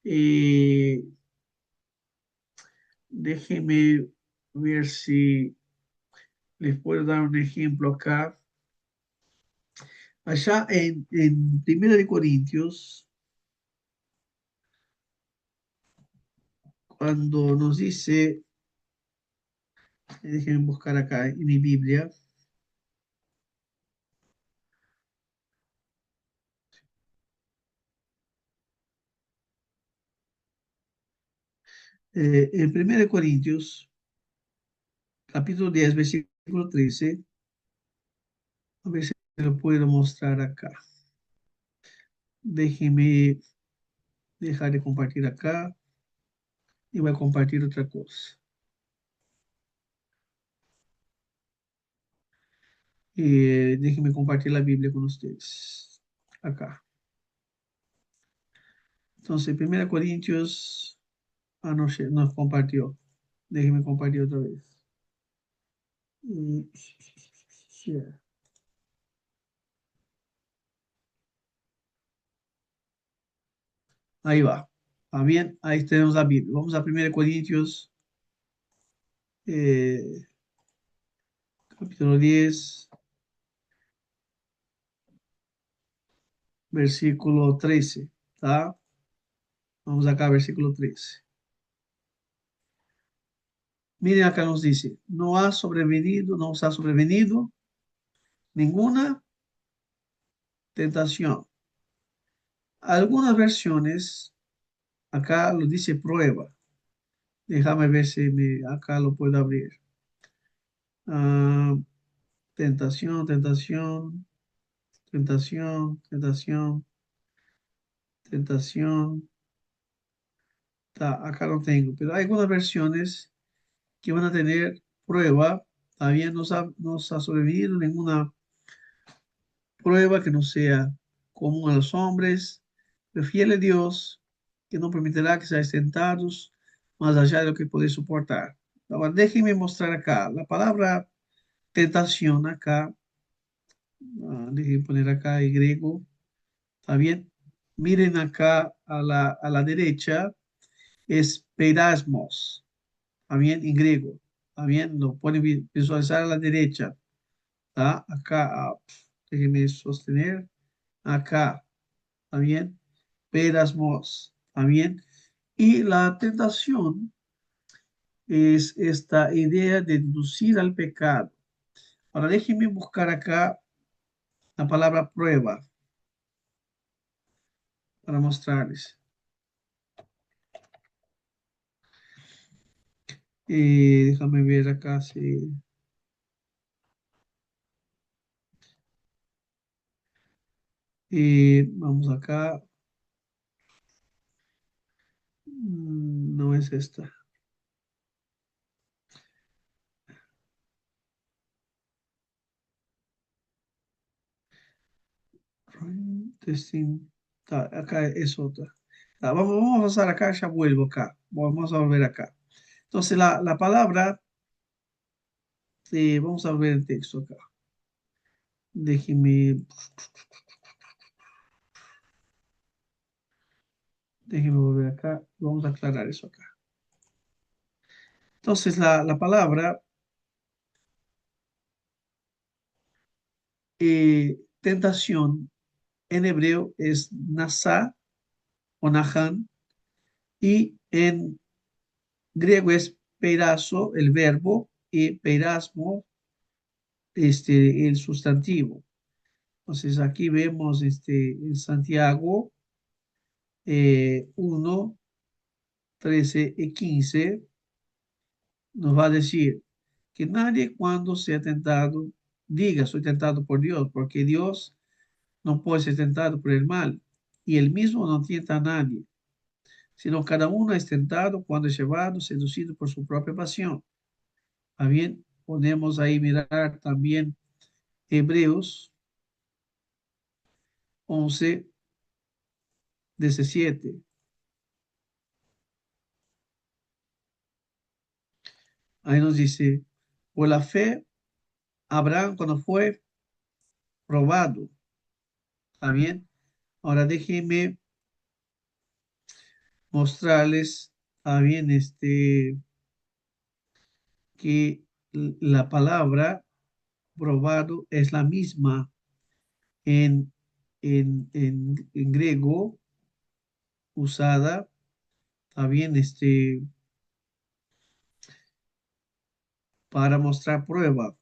Eh, Déjenme ver si les puedo dar un ejemplo acá. Allá en Primera de Corintios, cuando nos dice, déjenme buscar acá en mi Biblia, en Primera de Corintios, capítulo 10 versículo 13, a ver si lo puedo mostrar acá. Déjenme dejar de compartir acá y voy a compartir otra cosa. Déjenme compartir la Biblia con ustedes. Acá. Entonces, Primera Corintios, no sé, nos compartió. Déjenme compartir otra vez. Y- share. Ahí va. ¿Está bien? Ahí tenemos la Biblia. Vamos a Primera Corintios, eh, capítulo 10 versículo 13. ¿Está? Vamos acá, versículo 13. Miren acá nos dice, no os ha sobrevenido ninguna tentación. Algunas versiones, acá lo dice prueba. Déjame ver si acá lo puedo abrir. Ah, tentación, tentación, tentación, tentación, tentación. Acá lo tengo, pero hay algunas versiones que van a tener prueba. Todavía nos ha sobrevenido ninguna prueba que no sea común a los hombres, pero fiel es Dios, que no permitirá que seáis tentados más allá de lo que podéis soportar. Ahora, déjenme mostrar acá la palabra tentación acá. Déjenme poner acá en griego. ¿Está bien? Miren acá a la derecha, es peirasmos. ¿Está bien? En griego. ¿Está bien? Lo pueden visualizar a la derecha. ¿Está? Acá, déjenme sostener. Acá. ¿Está bien? Perasmos, ¿está bien? Y la tentación es esta idea de inducir al pecado. Ahora déjenme buscar acá la palabra prueba para mostrarles. Déjame ver acá si... vamos acá. No es esta. Testing. Acá es otra. Vamos a pasar acá, ya vuelvo acá. Vamos a volver acá. Entonces, la palabra, vamos a ver el texto acá. Déjeme, déjeme volver acá. Vamos a aclarar eso acá. Entonces, la palabra tentación en hebreo es nasa o nahan y en griego es peirazo, el verbo, y peirasmo, el sustantivo. Entonces aquí vemos en Santiago 1, 13 y 15 nos va a decir que nadie cuando sea tentado diga soy tentado por Dios, porque Dios no puede ser tentado por el mal y él mismo no tienta a nadie, sino cada uno es tentado cuando es llevado, seducido por su propia pasión. ¿Está bien? Podemos ahí mirar también Hebreos 11, 17. Ahí nos dice, por la fe, Abraham cuando fue probado, ¿está bien? Ahora déjenme mostrarles, ¿está bien? Que la palabra probado es la misma en, en griego usada, ¿está bien? Para mostrar prueba.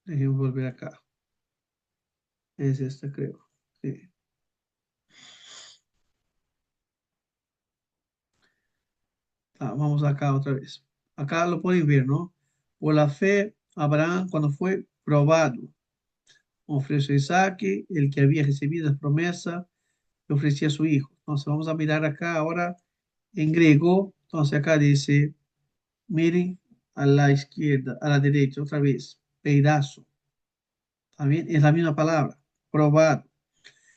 Déjenme volver acá. Es esta, creo. Sí. Vamos acá otra vez. Acá lo pueden ver, ¿no? Por la fe, Abraham, cuando fue probado, ofreció a Isaac, el que había recibido la promesa, le ofrecía a su hijo. Entonces, vamos a mirar acá ahora en griego. Entonces, acá dice, miren a la izquierda, a la derecha, otra vez, pedazo. También es la misma palabra, probado.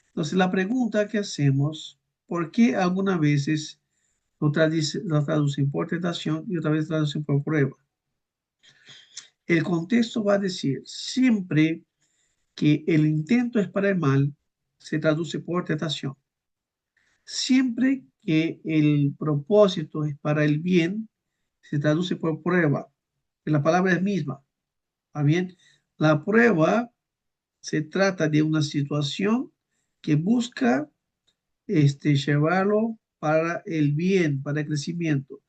Entonces, la pregunta que hacemos, ¿por qué algunas veces lo traducen por tentación y otra vez traducen por prueba? El contexto va a decir, siempre que el intento es para el mal, se traduce por tentación. Siempre que el propósito es para el bien, se traduce por prueba. La palabra es misma. ¿Está bien? La prueba se trata de una situación que busca llevarlo para el bien, para el crecimiento.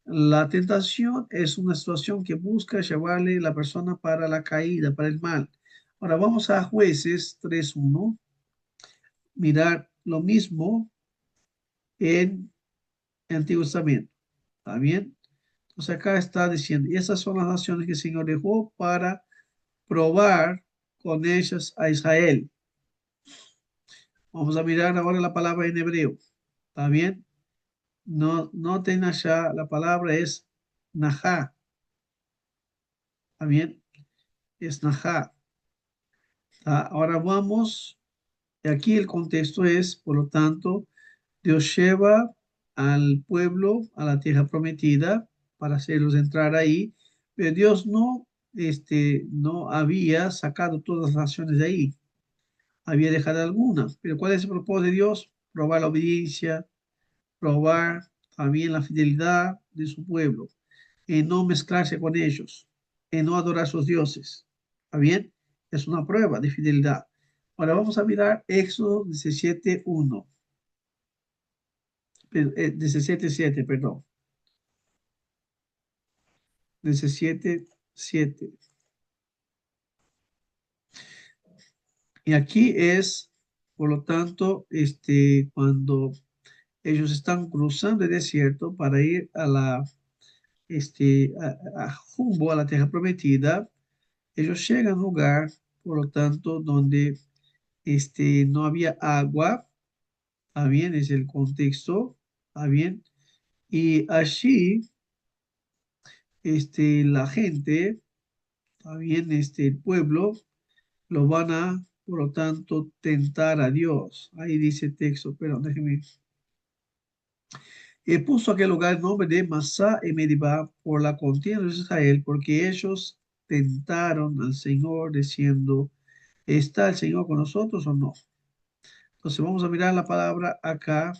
La tentación es una situación que busca llevarle a la persona para la caída, para el mal. Ahora vamos a Jueces 3:1, mirar lo mismo en el Antiguo Testamento. ¿Está bien? Entonces acá está diciendo, y esas son las naciones que el Señor dejó para probar con ellas a Israel. Vamos a mirar ahora la palabra en hebreo. ¿Está bien? No, noten allá, la palabra es Najá. ¿Está bien? Es Najá. Ahora vamos, aquí el contexto es, por lo tanto, Dios lleva al pueblo a la tierra prometida para hacerlos entrar ahí, pero Dios no había sacado todas las naciones de ahí, había dejado algunas. Pero ¿cuál es el propósito de Dios? Probar la obediencia, probar también la fidelidad de su pueblo, en no mezclarse con ellos, en no adorar a sus dioses. ¿Está bien? Es una prueba de fidelidad. Ahora vamos a mirar Éxodo 17:1. 17:7, perdón. 17:7. Y aquí es, por lo tanto, cuando ellos están cruzando el desierto para ir a rumbo a la tierra prometida, ellos llegan a un lugar, por lo tanto, donde no había agua, ¿está bien? Es el contexto, ¿está bien? Y allí, la gente, ¿está bien? El pueblo, lo van a, por lo tanto, tentar a Dios. Ahí dice el texto, pero déjeme. Y puso aquel lugar el nombre de Masá y Meribá por la contienda de Israel, porque ellos tentaron al Señor diciendo, ¿está el Señor con nosotros o no? Entonces vamos a mirar la palabra acá,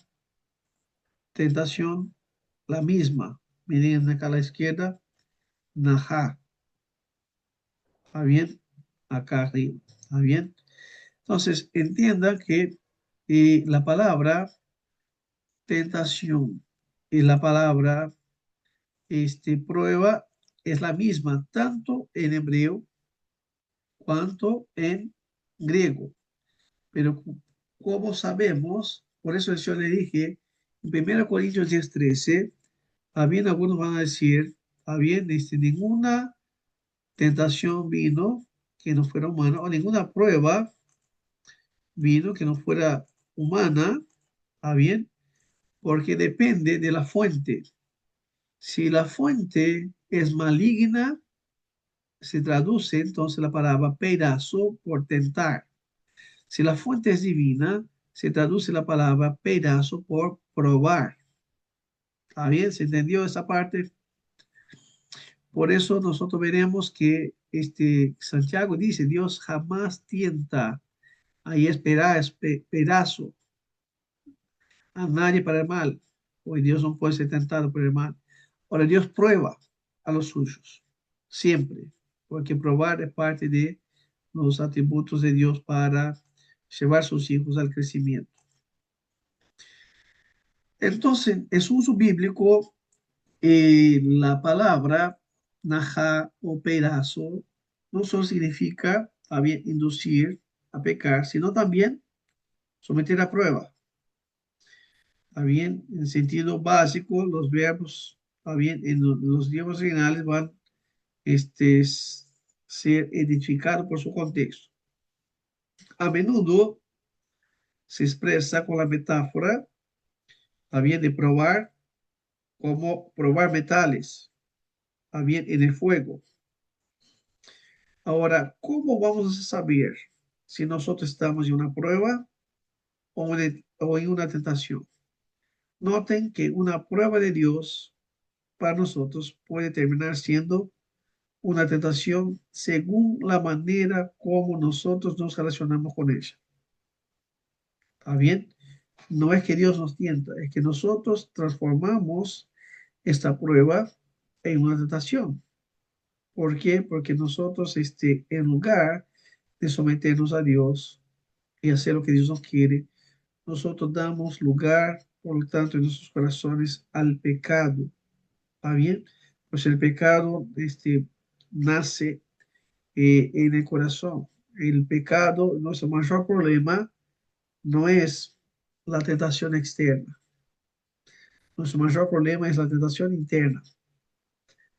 tentación, la misma. Miren acá a la izquierda, Najá, ¿está bien? Acá arriba, ¿está bien? Entonces entienda que la palabra tentación y la palabra prueba es la misma, tanto en hebreo cuanto en griego. Pero como sabemos, por eso yo le dije, en 1 Corintios 10:13, también algunos van a decir, bien, ninguna tentación vino que no fuera humana, o ninguna prueba vino que no fuera humana, bien, porque depende de la fuente. Si la fuente es maligna, se traduce entonces la palabra pedazo por tentar. Si la fuente es divina, se traduce la palabra pedazo por probar. ¿Está bien? ¿Se entendió esa parte? Por eso nosotros veremos que Santiago dice, Dios jamás tienta, ahí es pedazo, a nadie para el mal. Hoy Dios no puede ser tentado por el mal. Ahora Dios prueba a los suyos, siempre, porque probar es parte de los atributos de Dios para llevar a sus hijos al crecimiento. Entonces, en su uso bíblico, la palabra naja o pedazo no solo significa bien inducir a pecar, sino también someter a prueba. ¿Está bien? En sentido básico, los verbos, ¿está bien? En los idiomas originales van ser identificados por su contexto. A menudo se expresa con la metáfora, ¿está bien? De probar, como probar metales, ¿está bien? En el fuego. Ahora, ¿cómo vamos a saber si nosotros estamos en una prueba o en una tentación? Noten que una prueba de Dios para nosotros puede terminar siendo una tentación según la manera como nosotros nos relacionamos con ella. ¿Está bien? No es que Dios nos tienta, es que nosotros transformamos esta prueba en una tentación. ¿Por qué? Porque nosotros, en lugar de someternos a Dios y hacer lo que Dios nos quiere, nosotros damos lugar, por lo tanto, en nuestros corazones al pecado. ¿Está bien? Pues el pecado nace en el corazón. El pecado, nuestro mayor problema no es la tentación externa. Nuestro mayor problema es la tentación interna.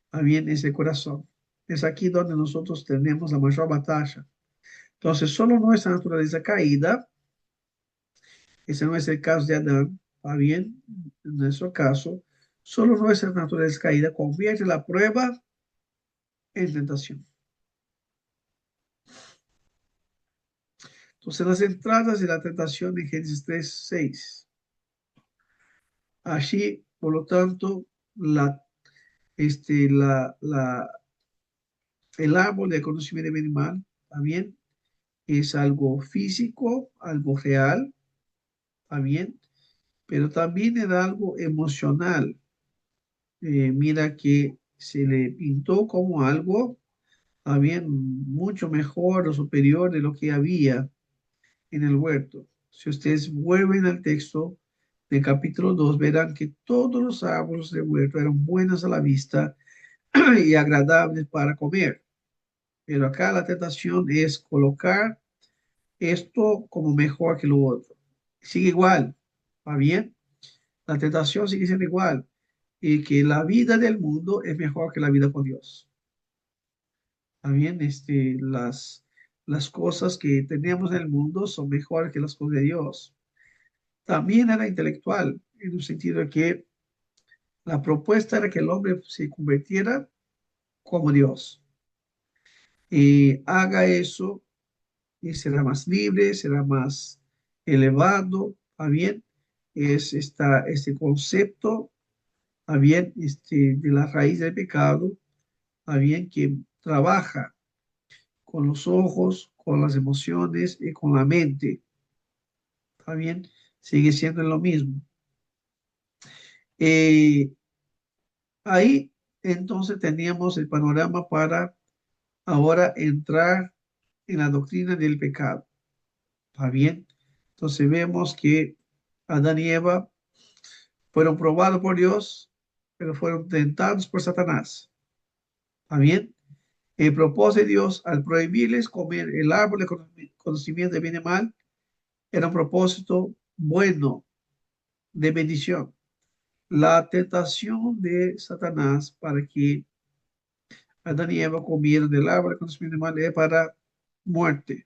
¿Está bien? Es el corazón. Es aquí donde nosotros tenemos la mayor batalla. Entonces, solo nuestra naturaleza caída, ese no es el caso de Adán, ¿está bien? En nuestro caso, solo nuestra naturaleza caída convierte la prueba en tentación. Entonces, las entradas de la tentación en Génesis 3:6. Allí, por lo tanto, este, la, la, el árbol del conocimiento del animal también es algo físico, algo real, también, pero también era algo emocional. Mira que se le pintó como algo también mucho mejor o superior de lo que había en el huerto. Si ustedes vuelven al texto del capítulo 2, verán que todos los árboles del huerto eran buenos a la vista y agradables para comer. Pero acá la tentación es colocar esto como mejor que lo otro. Sigue igual, ¿va bien? La tentación sigue siendo igual. Y que la vida del mundo es mejor que la vida con Dios. ¿Va bien? Las cosas que tenemos en el mundo son mejores que las cosas de Dios. También era intelectual, en un sentido de que la propuesta era que el hombre se convirtiera como Dios. Y haga eso y será más libre, será más elevado, ¿va bien? Este concepto, ¿va bien? De la raíz del pecado, ¿va bien? Que trabaja con los ojos, con las emociones y con la mente, ¿va bien? Sigue siendo lo mismo. Eh, Ahí entonces teníamos el panorama para ahora entrar en la doctrina del pecado, ¿va bien? Entonces vemos que Adán y Eva fueron probados por Dios, pero fueron tentados por Satanás. ¿Está bien? El propósito de Dios al prohibirles comer el árbol de conocimiento de bien y mal era un propósito bueno, de bendición. La tentación de Satanás para que Adán y Eva comieran del árbol de conocimiento de mal era para muerte.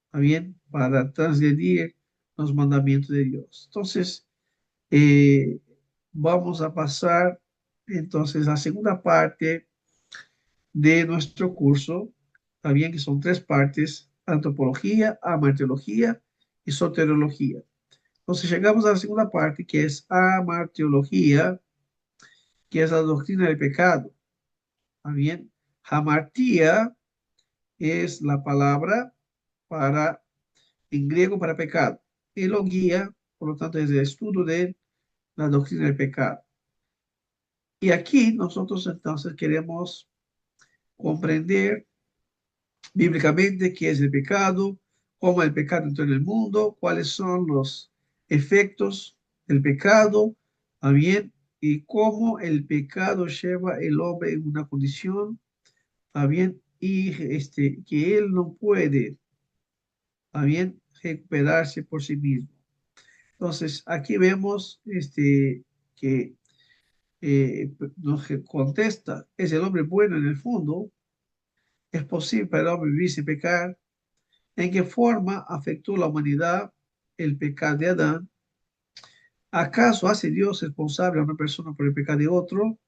¿Está bien? Para transgredir los mandamientos de Dios. Entonces, eh, vamos a pasar entonces a la segunda parte de nuestro curso, también que son tres partes: antropología, amartiología y soteriología. Entonces llegamos a la segunda parte, que es amartiología, que es la doctrina del pecado. ¿Está bien? Hamartía es la palabra para, en griego, para pecado. Elogía, por lo tanto, es el estudio de la doctrina del pecado. Y aquí nosotros entonces queremos comprender bíblicamente qué es el pecado, cómo el pecado entró en el mundo, cuáles son los efectos del pecado, ¿va bien? Y cómo el pecado lleva el hombre en una condición, ¿va bien? Y que él no puede, ¿va bien? Recuperarse por sí mismo. Entonces, aquí vemos que nos contesta: ¿es el hombre bueno en el fondo? ¿Es posible para el hombre vivir sin pecar? ¿En qué forma afectó la humanidad el pecado de Adán? ¿Acaso hace Dios responsable a una persona por el pecado de otro?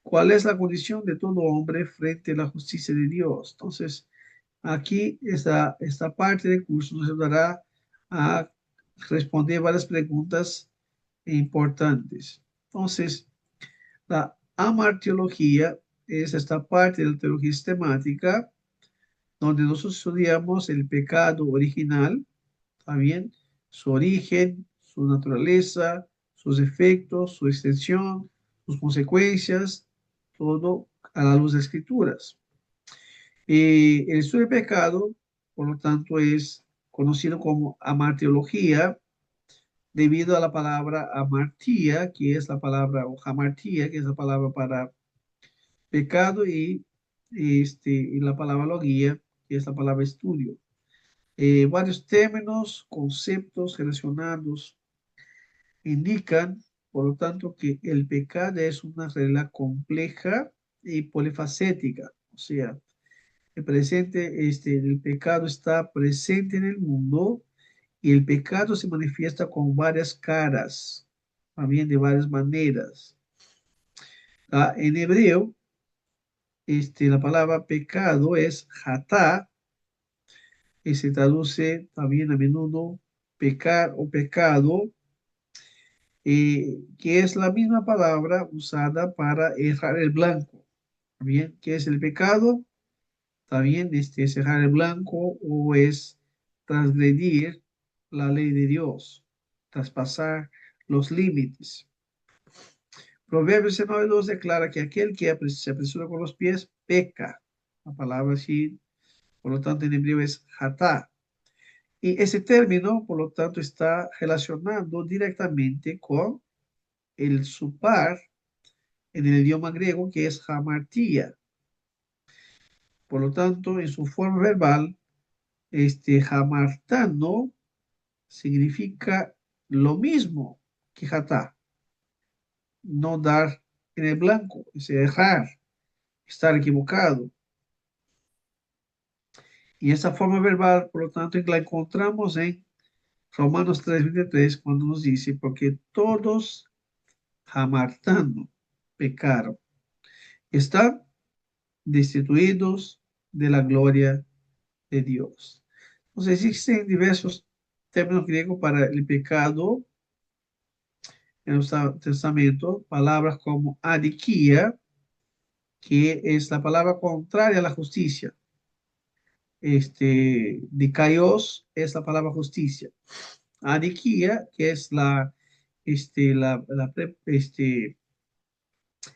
¿Cuál es la condición de todo hombre frente a la justicia de Dios? Entonces, aquí esta parte del curso nos ayudará a responder varias preguntas importantes. Entonces, la amartiología es esta parte de la teología sistemática donde nosotros estudiamos el pecado original, ¿está bien? Su origen, su naturaleza, sus efectos, su extensión, sus consecuencias, todo a la luz de escrituras. El estudio del pecado, por lo tanto, es conocido como amartiología debido a la palabra amartía, que es la palabra, o hamartía, que es la palabra para pecado, y la palabra logía, que es la palabra estudio. Varios términos, conceptos relacionados indican, por lo tanto, que el pecado es una regla compleja y polifacética. O sea, el pecado está presente en el mundo y el pecado se manifiesta con varias caras, también de varias maneras. En hebreo, la palabra pecado es hatá, y se traduce también a menudo pecar o pecado, que es la misma palabra usada para errar el blanco. ¿Bien? ¿Qué es el pecado? También es errar el blanco o es transgredir la ley de Dios, traspasar los límites. Proverbios 9:2 declara que aquel que se apresura con los pies peca. La palabra así, por lo tanto, en hebreo es hatá. Y ese término, por lo tanto, está relacionando directamente con el supar en el idioma griego, que es hamartía. Por lo tanto, en su forma verbal, Hamartano significa lo mismo que jatá, no dar en el blanco, es errar, estar equivocado. Y esa forma verbal, por lo tanto, la encontramos en Romanos 3:23, cuando nos dice, porque todos hamartano pecaron, están destituidos de la gloria de Dios. Entonces, existen diversos términos griegos para el pecado en el Nuevo Testamento, palabras como adikia, que es la palabra contraria a la justicia. Dikaios es la palabra justicia. Adikia, que es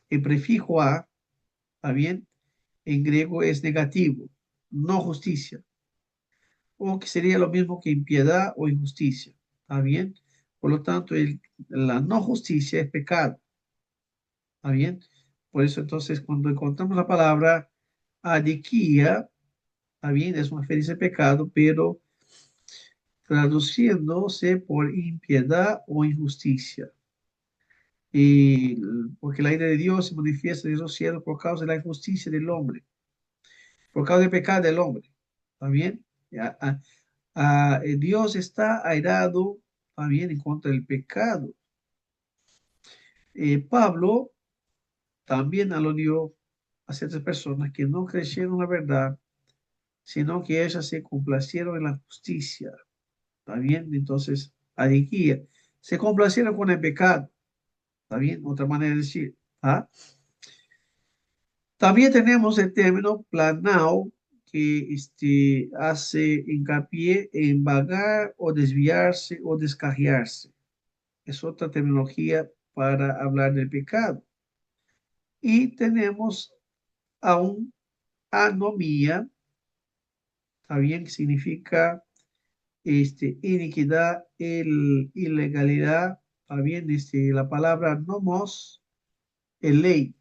el prefijo a, ¿está bien? En griego es negativo, no justicia, o que sería lo mismo que impiedad o injusticia, ¿está bien? Por lo tanto, la no justicia es pecado, ¿está bien? Por eso entonces cuando encontramos la palabra adikia, ¿está bien? Es una referencia al pecado, pero traduciéndose por impiedad o injusticia. Y porque la ira de Dios se manifiesta en esos cielos por causa de la injusticia del hombre, por causa del pecado del hombre. ¿Está bien? Dios está airado también en contra del pecado. Pablo también aludió a ciertas personas que no creyeron la verdad, sino que ellas se complacieron en la justicia. ¿Está bien? Entonces, aquí se complacieron con el pecado. ¿Está bien? Otra manera de decir. ¿Ah? También tenemos el término planao, que hace hincapié en vagar o desviarse o descarriarse. Es otra terminología para hablar del pecado. Y tenemos aún anomía, también que significa iniquidad, ilegalidad, ¿está bien? La palabra nomos, el ley,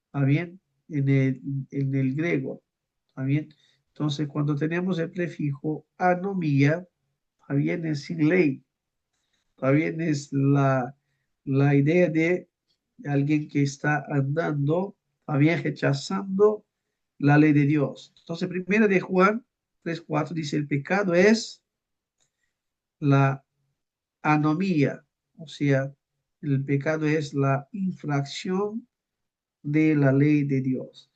¿está bien? En el griego, ¿está bien? Entonces, cuando tenemos el prefijo anomía, ¿está bien? Es sin ley, ¿está bien? Es la idea de alguien que está andando, ¿está bien? Rechazando la ley de Dios. Entonces, primera de Juan 3:4 dice, el pecado es la anomía, o sea, el pecado es la infracción de la ley de Dios.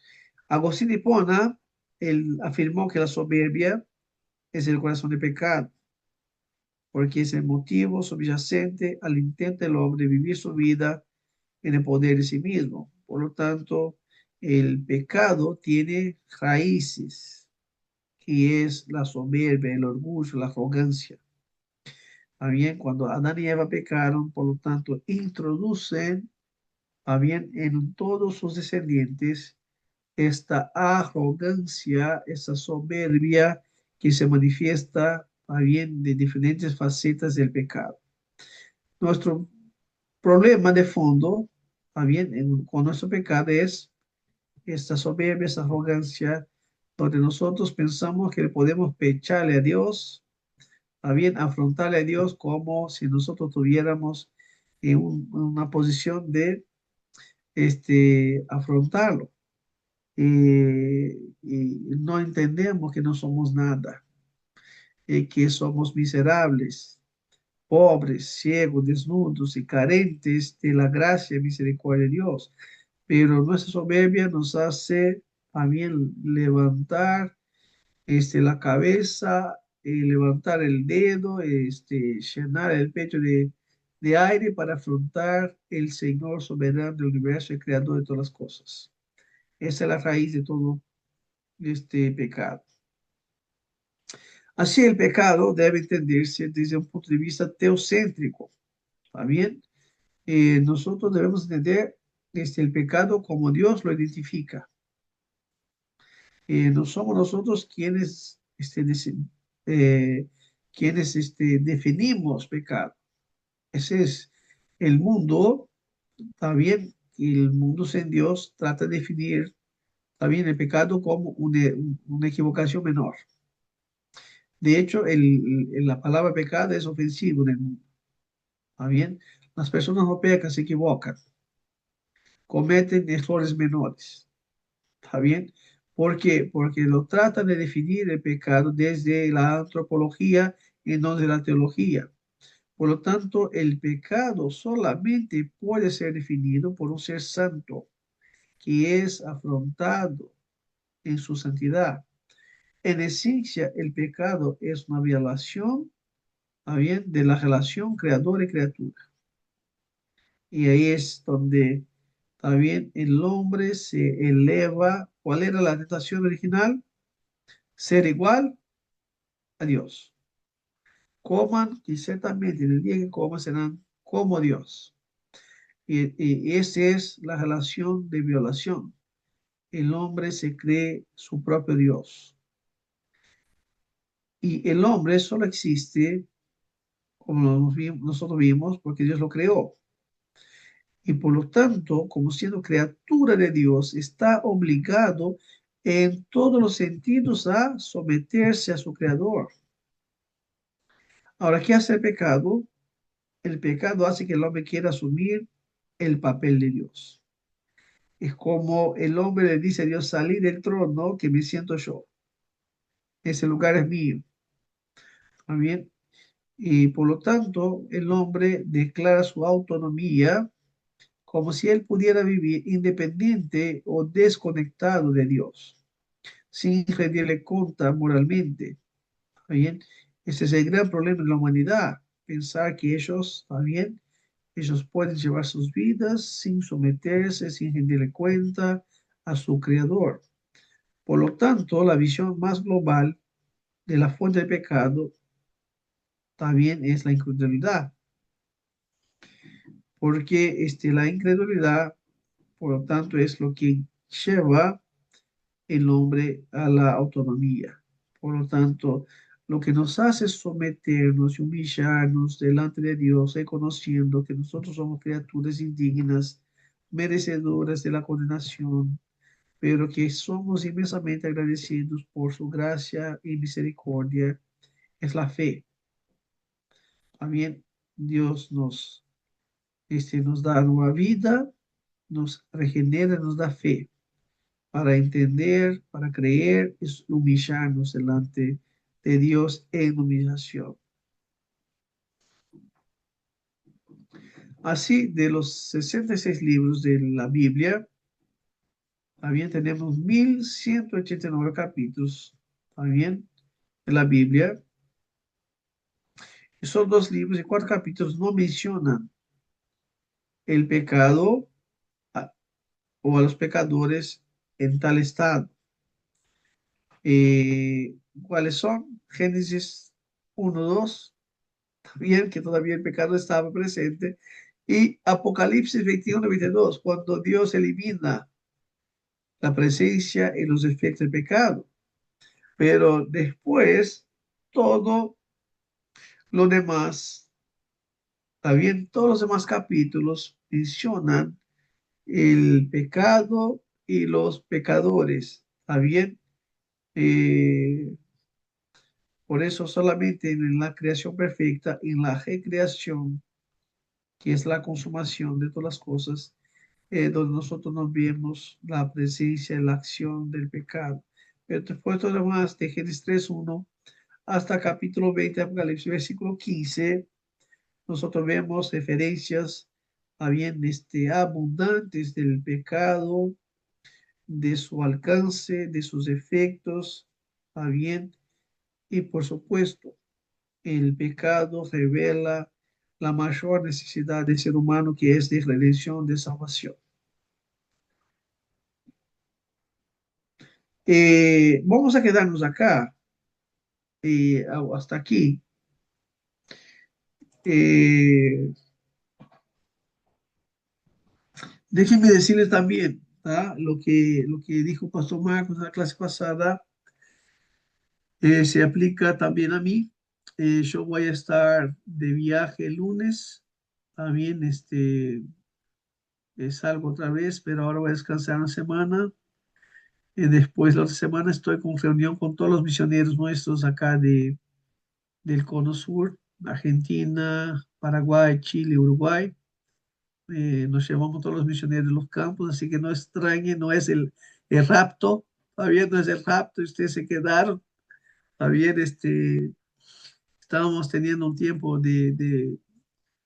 Agustín de Hipona, él afirmó que la soberbia es el corazón del pecado, porque es el motivo subyacente al intento del hombre de vivir su vida en el poder de sí mismo. Por lo tanto, el pecado tiene raíces, que es la soberbia, el orgullo, la arrogancia. Bien, cuando Adán y Eva pecaron, por lo tanto, introducen bien en todos sus descendientes esta arrogancia, esta soberbia que se manifiesta bien de diferentes facetas del pecado. Nuestro problema de fondo, bien, con nuestro pecado es esta soberbia, esta arrogancia, donde nosotros pensamos que podemos pecharle a Dios, a bien afrontarle a Dios como si nosotros tuviéramos una posición de afrontarlo. Y no entendemos que no somos nada, que somos miserables, pobres, ciegos, desnudos y carentes de la gracia y misericordia de Dios. Pero nuestra soberbia nos hace también levantar la cabeza, levantar el dedo, llenar el pecho de aire para afrontar el Señor soberano del universo y creador de todas las cosas. Esa es la raíz de todo este pecado. Así el pecado debe entenderse desde un punto de vista teocéntrico, ¿está bien? Nosotros debemos entender el pecado como Dios lo identifica. No somos nosotros eh, quienes definimos pecado. Ese es el mundo, está bien, y el mundo sin Dios trata de definir, está bien, el pecado como una equivocación menor. De hecho, la palabra pecado es ofensivo en el mundo. ¿Está bien? Las personas no pecan, se equivocan, cometen errores menores. ¿Está bien? ¿Por qué? Porque lo tratan de definir el pecado desde la antropología y no de la teología. Por lo tanto, el pecado solamente puede ser definido por un ser santo que es afrontado en su santidad. En esencia, el pecado es una violación, ¿está bien?, de la relación creador y criatura. Y ahí es donde, ¿está bien?, el hombre se eleva. ¿Cuál era la tentación original? Ser igual a Dios. Coman y ciertamente en el día que coman serán como Dios. Y esa es la relación de violación. El hombre se cree su propio Dios. Y el hombre solo existe, como nosotros vimos, porque Dios lo creó. Y por lo tanto, como siendo criatura de Dios, está obligado en todos los sentidos a someterse a su creador. Ahora, ¿qué hace el pecado? El pecado hace que el hombre quiera asumir el papel de Dios. Es como el hombre le dice a Dios, salí del trono que me siento yo. Ese lugar es mío. ¿Está bien? Y por lo tanto, el hombre declara su autonomía como si él pudiera vivir independiente o desconectado de Dios, sin rendirle cuenta moralmente. ¿Está bien? Ese es el gran problema de la humanidad, pensar que ellos, ¿está bien?, ellos pueden llevar sus vidas sin someterse, sin rendirle cuenta a su creador. Por lo tanto, la visión más global de la fuente del pecado también es la incredulidad, porque la incredulidad, por lo tanto, es lo que lleva el hombre a la autonomía. Por lo tanto, lo que nos hace someternos y humillarnos delante de Dios, reconociendo que nosotros somos criaturas indignas, merecedoras de la condenación, pero que somos inmensamente agradecidos por su gracia y misericordia, es la fe. También Dios nos da nueva vida, nos regenera, nos da fe para entender, para creer, es humillarnos delante de Dios en humillación. Así, de los 66 libros de la Biblia, también tenemos 1189 capítulos, también, de la Biblia. Y son dos libros y cuatro capítulos no mencionan el pecado o a los pecadores en tal estado. ¿Cuáles son? Génesis 1, 2, bien que todavía el pecado estaba presente, y Apocalipsis 21, 22, cuando Dios elimina la presencia y los efectos del pecado. Pero después, todo lo demás, está bien, todos los demás capítulos mencionan el pecado y los pecadores, está bien. Eh, por eso solamente en la creación perfecta, en la recreación, que es la consumación de todas las cosas, donde nosotros nos vemos la presencia y la acción del pecado. Pero después todo lo demás, de Génesis 3:1 hasta capítulo 20, Apocalipsis, versículo 15, nosotros vemos referencias a bien abundantes del pecado, de su alcance, de sus efectos, a bien, y por supuesto, el pecado revela la mayor necesidad del ser humano, que es de redención, de salvación. Vamos a quedarnos acá, hasta aquí. Eh, Déjenme decirles también, ¿tá?, lo que dijo Pastor Marcos en la clase pasada, se aplica también a mí. Yo voy a estar de viaje el lunes, también salgo otra vez, pero ahora voy a descansar una semana. Después, la otra semana, estoy con reunión con todos los misioneros nuestros acá del Cono Sur, Argentina, Paraguay, Chile, Uruguay. Nos llevamos todos los misioneros de los campos, así que no extrañe, no es el rapto, todavía no es el rapto, y ustedes se quedaron, todavía estábamos teniendo un tiempo de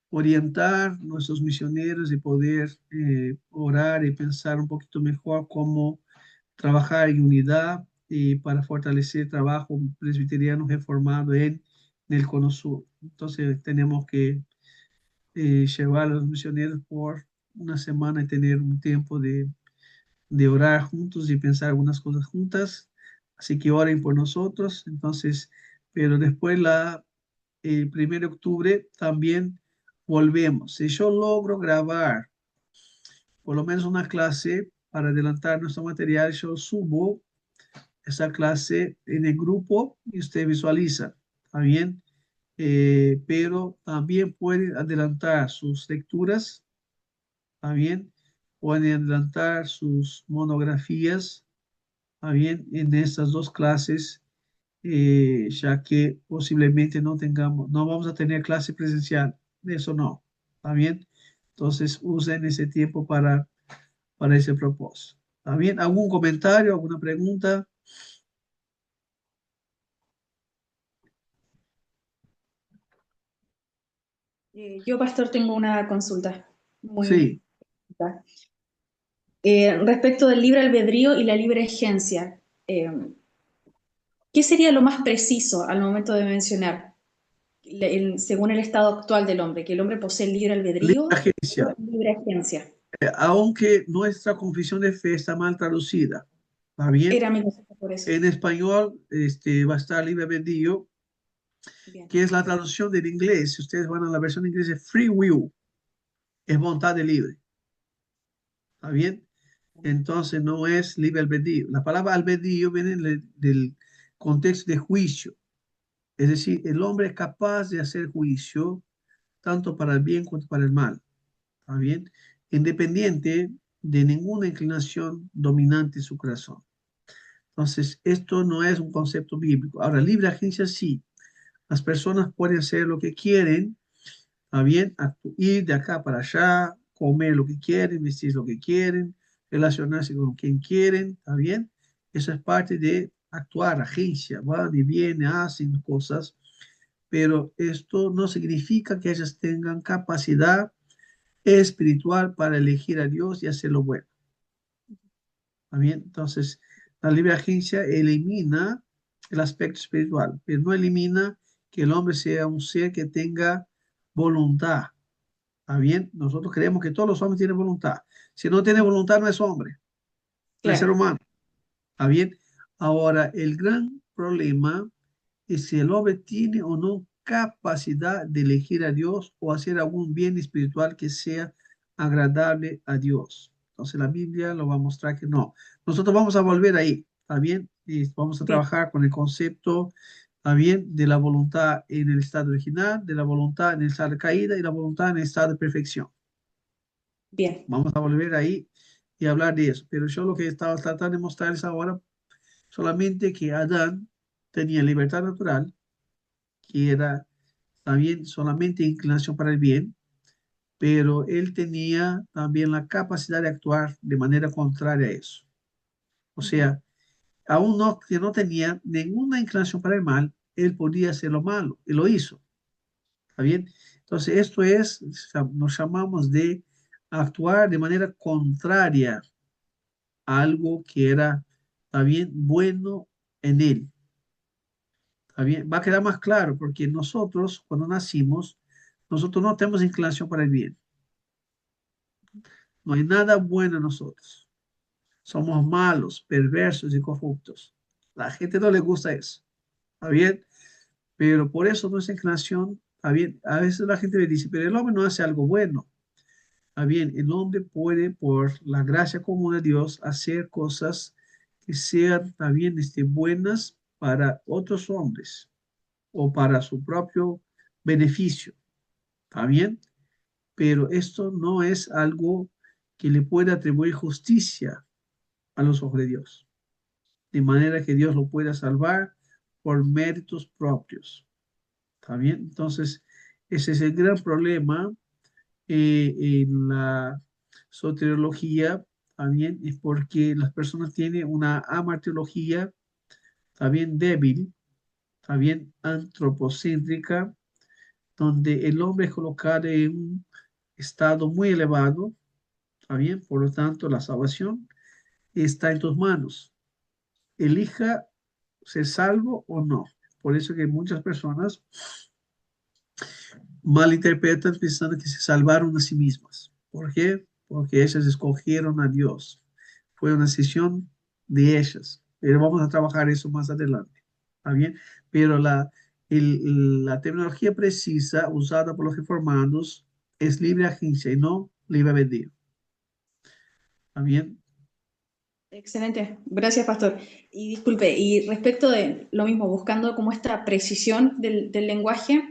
orientar nuestros misioneros y poder orar y pensar un poquito mejor cómo trabajar en unidad y para fortalecer el trabajo presbiteriano reformado en el Cono Sur. Entonces tenemos que llevar a los misioneros por una semana y tener un tiempo de orar juntos y pensar algunas cosas juntas. Así que oren por nosotros. Entonces, pero después el 1 de octubre también volvemos. Si yo logro grabar por lo menos una clase para adelantar nuestro material, yo subo esa clase en el grupo y usted visualiza, ¿está bien? Pero también puede adelantar sus lecturas, ¿está bien? Pueden adelantar sus monografías, ¿está bien? En estas dos clases, ya que posiblemente no vamos a tener clase presencial, eso no, ¿está bien? Entonces usen ese tiempo para ese propósito. ¿Está bien? ¿Algún comentario, alguna pregunta? Yo, pastor, tengo una consulta muy Sí, corta. Respecto del libre albedrío y la libre agencia. ¿Qué sería lo más preciso al momento de mencionar, según el estado actual del hombre, que el hombre posee libre libre albedrío o agencia. libre agencia? Aunque nuestra confesión de fe está mal traducida, ¿va bien? Era mi consulta por eso. En español va a estar libre albedrío, Bien. que es la traducción del inglés. Si ustedes van a la versión inglesa, es free will, es voluntad de libre, ¿está bien? Entonces no es libre albedrío. La palabra albedrío viene del contexto de juicio, es decir, el hombre es capaz de hacer juicio tanto para el bien como para el mal, ¿está bien? Independiente de ninguna inclinación dominante en su corazón. Entonces, esto no es un concepto bíblico. Ahora, libre agencia sí. Las personas pueden hacer lo que quieren, ¿está bien? Ir de acá para allá, comer lo que quieren, vestir lo que quieren, relacionarse con quien quieren, ¿está bien? Eso es parte de actuar, agencia, van y vienen, hacen cosas, pero esto no significa que ellas tengan capacidad espiritual para elegir a Dios y hacer lo bueno. ¿Está bien? Entonces, la libre agencia elimina el aspecto espiritual, pero no elimina que el hombre sea un ser que tenga voluntad. ¿Está bien? Nosotros creemos que todos los hombres tienen voluntad. Si no tiene voluntad, no es hombre, no es ser Claro. humano. ¿Está bien? Ahora, el gran problema es si el hombre tiene o no capacidad de elegir a Dios o hacer algún bien espiritual que sea agradable a Dios. Entonces la Biblia lo va a mostrar que no. Nosotros vamos a volver ahí, ¿está bien? Y vamos a Bien. trabajar con el concepto, ¿está bien? De la voluntad en el estado original, de la voluntad en el estado de caída y la voluntad en el estado de perfección. Bien. Vamos a volver ahí y hablar de eso. Pero yo lo que estaba tratando de mostrarles ahora, solamente que Adán tenía libertad natural, que era también solamente inclinación para el bien, pero él tenía también la capacidad de actuar de manera contraria a eso. O Ujú. sea, aún no, que no tenía ninguna inclinación para el mal, él podía hacer lo malo, y lo hizo. ¿Está bien? Entonces, esto es, nos llamamos de actuar de manera contraria a algo que era, ¿está bien? Bueno en él. ¿Está bien? Va a quedar más claro, porque nosotros, cuando nacimos, nosotros no tenemos inclinación para el bien. No hay nada bueno en nosotros. Somos malos, perversos y corruptos. La gente no le gusta eso. ¿Está bien? Pero por eso nuestra inclinación, ¿está bien? A veces la gente me dice, pero el hombre no hace algo bueno. ¿Está bien? El hombre puede, por la gracia común de Dios, hacer cosas que sean también buenas para otros hombres o para su propio beneficio. ¿Está bien? Pero esto no es algo que le pueda atribuir justicia a los ojos de Dios, de manera que Dios lo pueda salvar por méritos propios. ¿Está bien? Entonces, ese es el gran problema en la soteriología, también es porque las personas tienen una amartiología, también débil, también antropocéntrica, donde el hombre es colocado en un estado muy elevado, también, por lo tanto, la salvación está en tus manos. Elija ser salvo o no. Por eso que muchas personas malinterpretan pensando que se salvaron a sí mismas. ¿Por qué? Porque ellas escogieron a Dios. Fue una decisión de ellas. Pero vamos a trabajar eso más adelante. ¿Está bien? Pero la terminología precisa usada por los reformados es libre agencia y no libre albedrío. ¿Está bien? Excelente, gracias, Pastor. Y disculpe, y respecto de lo mismo, buscando como esta precisión del lenguaje,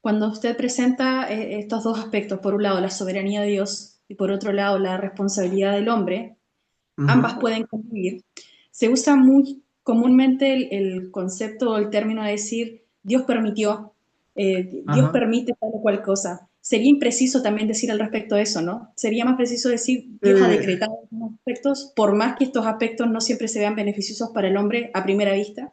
cuando usted presenta estos dos aspectos, por un lado la soberanía de Dios y por otro lado la responsabilidad del hombre, Ajá. ambas pueden convivir. Se usa muy comúnmente el concepto o el término de decir Dios permitió, Dios Ajá. permite tal o cual cosa. Sería impreciso también decir al respecto de eso, ¿no? Sería más preciso decir Dios ha Eh, decretado algunos aspectos, por más que estos aspectos no siempre se vean beneficiosos para el hombre a primera vista.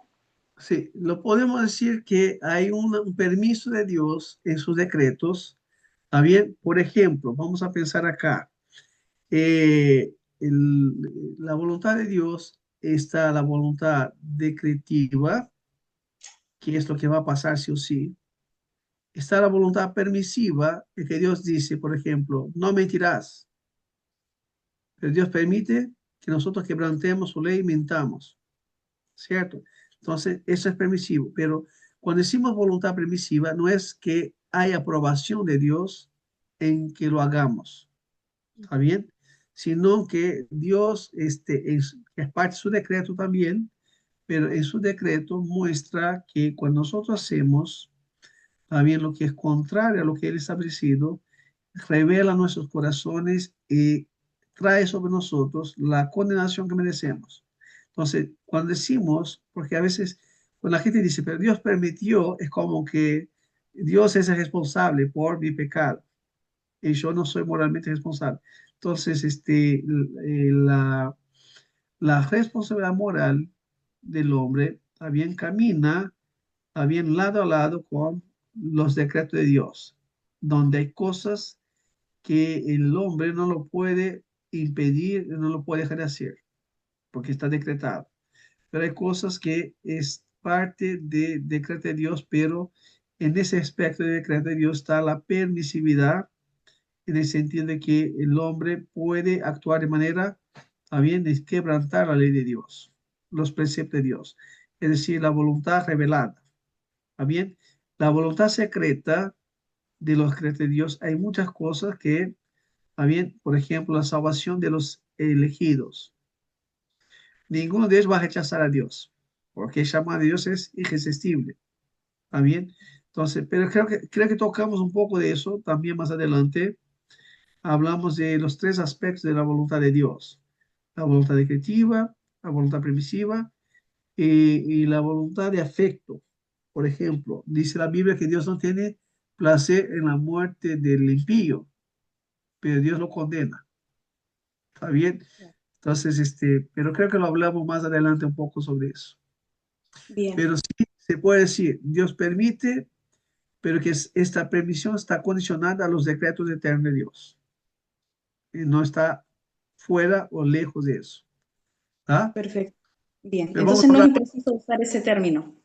sí, lo podemos decir que hay un permiso de Dios en sus decretos. ¿Está bien? Por ejemplo, vamos a pensar acá. La voluntad de Dios está la voluntad decretiva, que es lo que va a pasar sí o sí. Está la voluntad permisiva, de que Dios dice, por ejemplo, no mentirás, pero Dios permite que nosotros quebrantemos su ley y mintamos, ¿cierto? Entonces, eso es permisivo, pero cuando decimos voluntad permisiva, no es que haya aprobación de Dios en que lo hagamos. ¿Está bien? Sino que Dios es parte de su decreto también, pero en su decreto muestra que cuando nosotros hacemos también lo que es contrario a lo que Él ha establecido, revela nuestros corazones y trae sobre nosotros la condenación que merecemos. Entonces, cuando decimos, porque a veces cuando la gente dice, pero Dios permitió, es como que Dios es el responsable por mi pecado y yo no soy moralmente responsable. Entonces, la responsabilidad moral del hombre también camina, también lado a lado con los decretos de Dios, donde hay cosas que el hombre no lo puede impedir, no lo puede dejar de hacer, porque está decretado. Pero hay cosas que es parte de decreto de Dios, pero en ese aspecto de decreto de Dios está la permisividad en el sentido de que el hombre puede actuar de manera, a bien, de quebrantar la ley de Dios, los preceptos de Dios, es decir, la voluntad revelada. ¿A bien? La voluntad secreta de los decretos de Dios, hay muchas cosas que, ¿a bien? Por ejemplo, la salvación de los elegidos. Ninguno de ellos va a rechazar a Dios, porque el llamado de Dios es irresistible. ¿A bien? Entonces, pero creo que tocamos un poco de eso también más adelante. Hablamos de los tres aspectos de la voluntad de Dios: la voluntad decretiva, la voluntad permisiva y la voluntad de afecto. Por ejemplo, dice la Biblia que Dios no tiene placer en la muerte del impío, pero Dios lo condena. ¿Está bien? Entonces, pero creo que lo hablamos más adelante un poco sobre eso. Bien, Pero sí se puede decir, Dios permite, pero que esta permisión está condicionada a los decretos eternos de Dios. Y no está fuera o lejos de eso. ¿Ah? perfecto. Bien, Pero vamos entonces a no es hablar, impreciso usar ese término.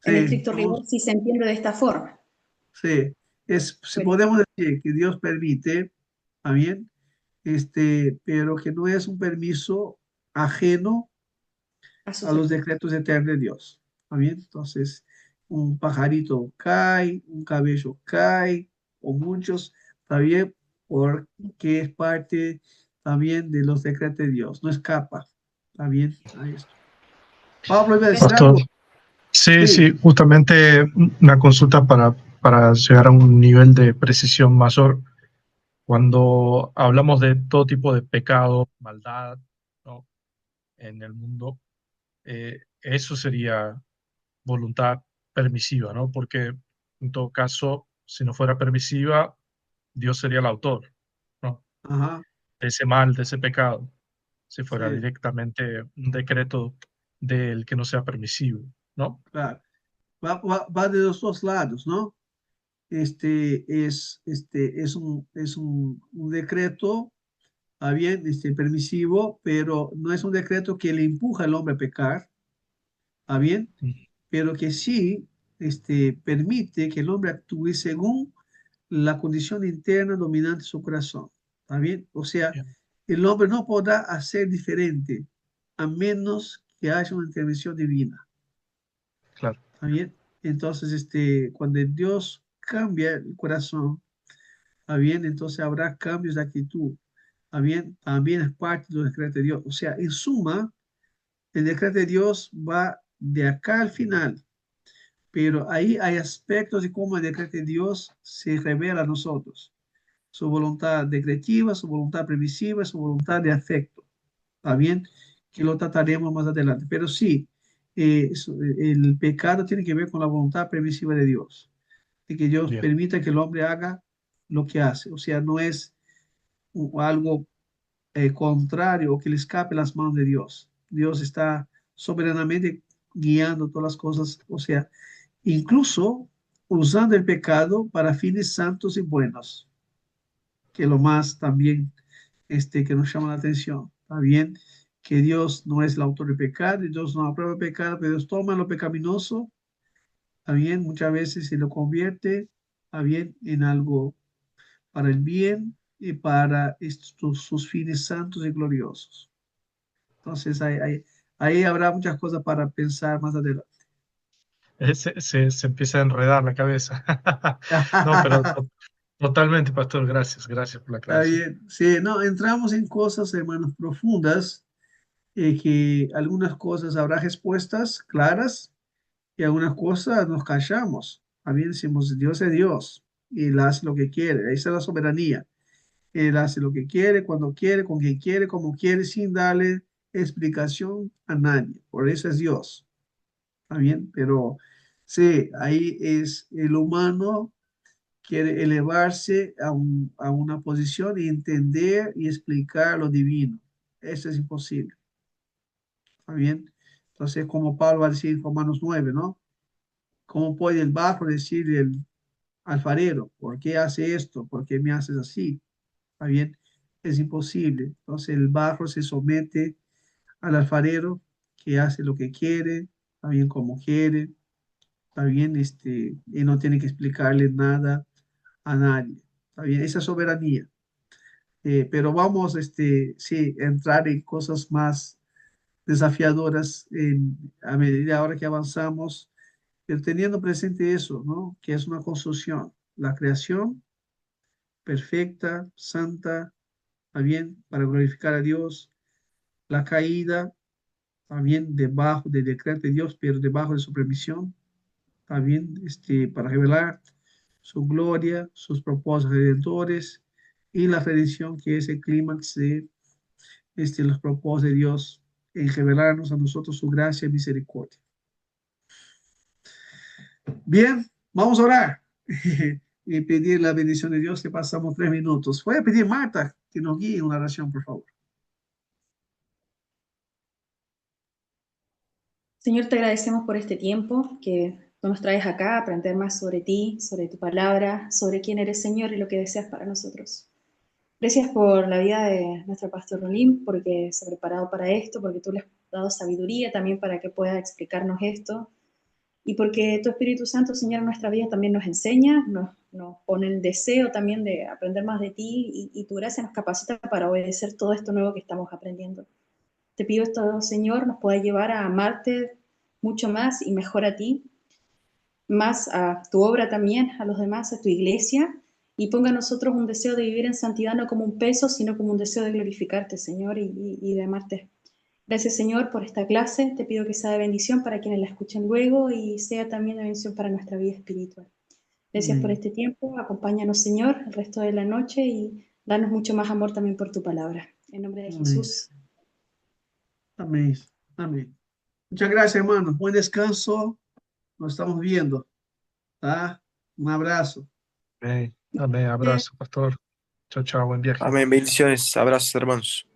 En sí, estricto rigor, si se entiende de esta forma. sí, si Bueno, podemos decir que Dios permite, ¿está bien? Pero que no es un permiso ajeno a sus a los decretos. decretos eternos de Dios, ¿está bien? Entonces, un pajarito cae, un cabello cae, o muchos, ¿está bien? Porque es parte también de los decretos de Dios, no escapa, ¿está bien? A esto. Pablo iba a decir Gracias. Pastor, algo, sí, sí, sí, justamente una consulta para llegar a un nivel de precisión mayor. Cuando hablamos de todo tipo de pecado, maldad, ¿no? En el mundo, eso sería voluntad permisiva, ¿no? Porque En todo caso, si no fuera permisiva, Dios sería el autor, ¿no? Ajá, De ese mal, de ese pecado, si fuera sí, directamente un decreto del que no sea permisivo, ¿no? claro. Va de los dos lados, ¿no? Es un decreto, bien, permisivo, pero no es un decreto que le empuja al hombre a pecar, bien, Mm, pero que sí, permite que el hombre actúe según la condición interna dominante de su corazón, ¿está bien? O sea, bien, el hombre no podrá hacer diferente a menos que haya una intervención divina, claro, ¿está bien? Entonces, cuando Dios cambia el corazón, ¿está bien? Entonces habrá cambios de actitud, ¿está bien? También es parte del decreto de Dios. O sea, en suma, el decreto de Dios va de acá al final, pero ahí hay aspectos de cómo el decreto de Dios se revela a nosotros. Su voluntad decretiva, su voluntad previsiva, su voluntad de afecto. ¿Está bien? Que lo trataremos más adelante. Pero sí, el pecado tiene que ver con la voluntad previsiva de Dios, de que Dios bien, permita que el hombre haga lo que hace. O sea, no es algo contrario o que le escape las manos de Dios. Dios está soberanamente guiando todas las cosas, o sea, incluso usando el pecado para fines santos y buenos, que lo más también que nos llama la atención. Está bien que Dios no es el autor del pecado, y Dios no aprueba el pecado, pero Dios toma lo pecaminoso, está bien, muchas veces se lo convierte, está bien, en algo para el bien y para sus fines santos y gloriosos. Entonces, ahí habrá muchas cosas para pensar más adelante. Se empieza a enredar la cabeza. No, pero totalmente, pastor, gracias, gracias por la Está aclaración. bien. Sí, no, entramos en cosas, hermanos, profundas, que algunas cosas habrá respuestas claras y algunas cosas nos callamos. También decimos, Dios es Dios y Él hace lo que quiere. Esa es la soberanía. Él hace lo que quiere, cuando quiere, con quien quiere, como quiere, sin darle explicación a nadie. Por eso es Dios. ¿Está bien? Pero sí, ahí es el humano quiere elevarse a una posición y entender y explicar lo divino. Eso es imposible. ¿Está bien? Entonces, como Pablo va a decir en Romanos 9, ¿no? ¿Cómo puede el barro decirle el alfarero, ¿por qué hace esto? ¿Por qué me haces así? ¿Está bien? Es imposible. Entonces, el barro se somete al alfarero que hace lo que quiere, está bien como quiere, está bien, y no tiene que explicarle nada a nadie. Está bien, esa soberanía. Pero vamos, sí, a entrar en cosas más desafiadoras a medida ahora que avanzamos, pero teniendo presente eso, ¿no? Que es una construcción, la creación perfecta, santa, ¿está bien? Para glorificar a Dios, la caída, ¿está bien? Debajo del decreto de Dios, pero debajo de su permisión, ¿está bien? Para revelar su gloria, sus propósitos redentores y la redención que es el clímax de los propósitos de Dios en revelarnos a nosotros su gracia y misericordia. Bien, vamos a orar y pedir la bendición de Dios que pasamos 3 minutos. Voy a pedir a Marta que nos guíe en una oración, por favor. Señor, te agradecemos por este tiempo que tú nos traes acá a aprender más sobre ti, sobre tu palabra, sobre quién eres, Señor, y lo que deseas para nosotros. Gracias por la vida de nuestro pastor Rolim, porque se ha preparado para esto, porque tú le has dado sabiduría también para que pueda explicarnos esto, y porque tu Espíritu Santo, Señor, en nuestra vida también nos enseña, nos pone el deseo también de aprender más de ti, y tu gracia nos capacita para obedecer todo esto nuevo que estamos aprendiendo. Te pido esto, Señor, nos pueda llevar a amarte mucho más y mejor a ti, más a tu obra también, a los demás, a tu iglesia, y ponga en nosotros un deseo de vivir en santidad no como un peso, sino como un deseo de glorificarte, Señor, y de amarte. Gracias, Señor, por esta clase. Te pido que sea de bendición para quienes la escuchen luego y sea también de bendición para nuestra vida espiritual. Gracias por Amén. este tiempo. Acompáñanos, Señor, el resto de la noche y danos mucho más amor también por tu palabra. En nombre de Amén. Jesús. Amén. Amén. Muchas gracias, hermanos. Buen descanso. Nos estamos viendo. ¿Tá? Un abrazo. Amén, amén, abrazo, pastor. Chao, chao, buen viaje. Amén, bendiciones, abrazos, hermanos.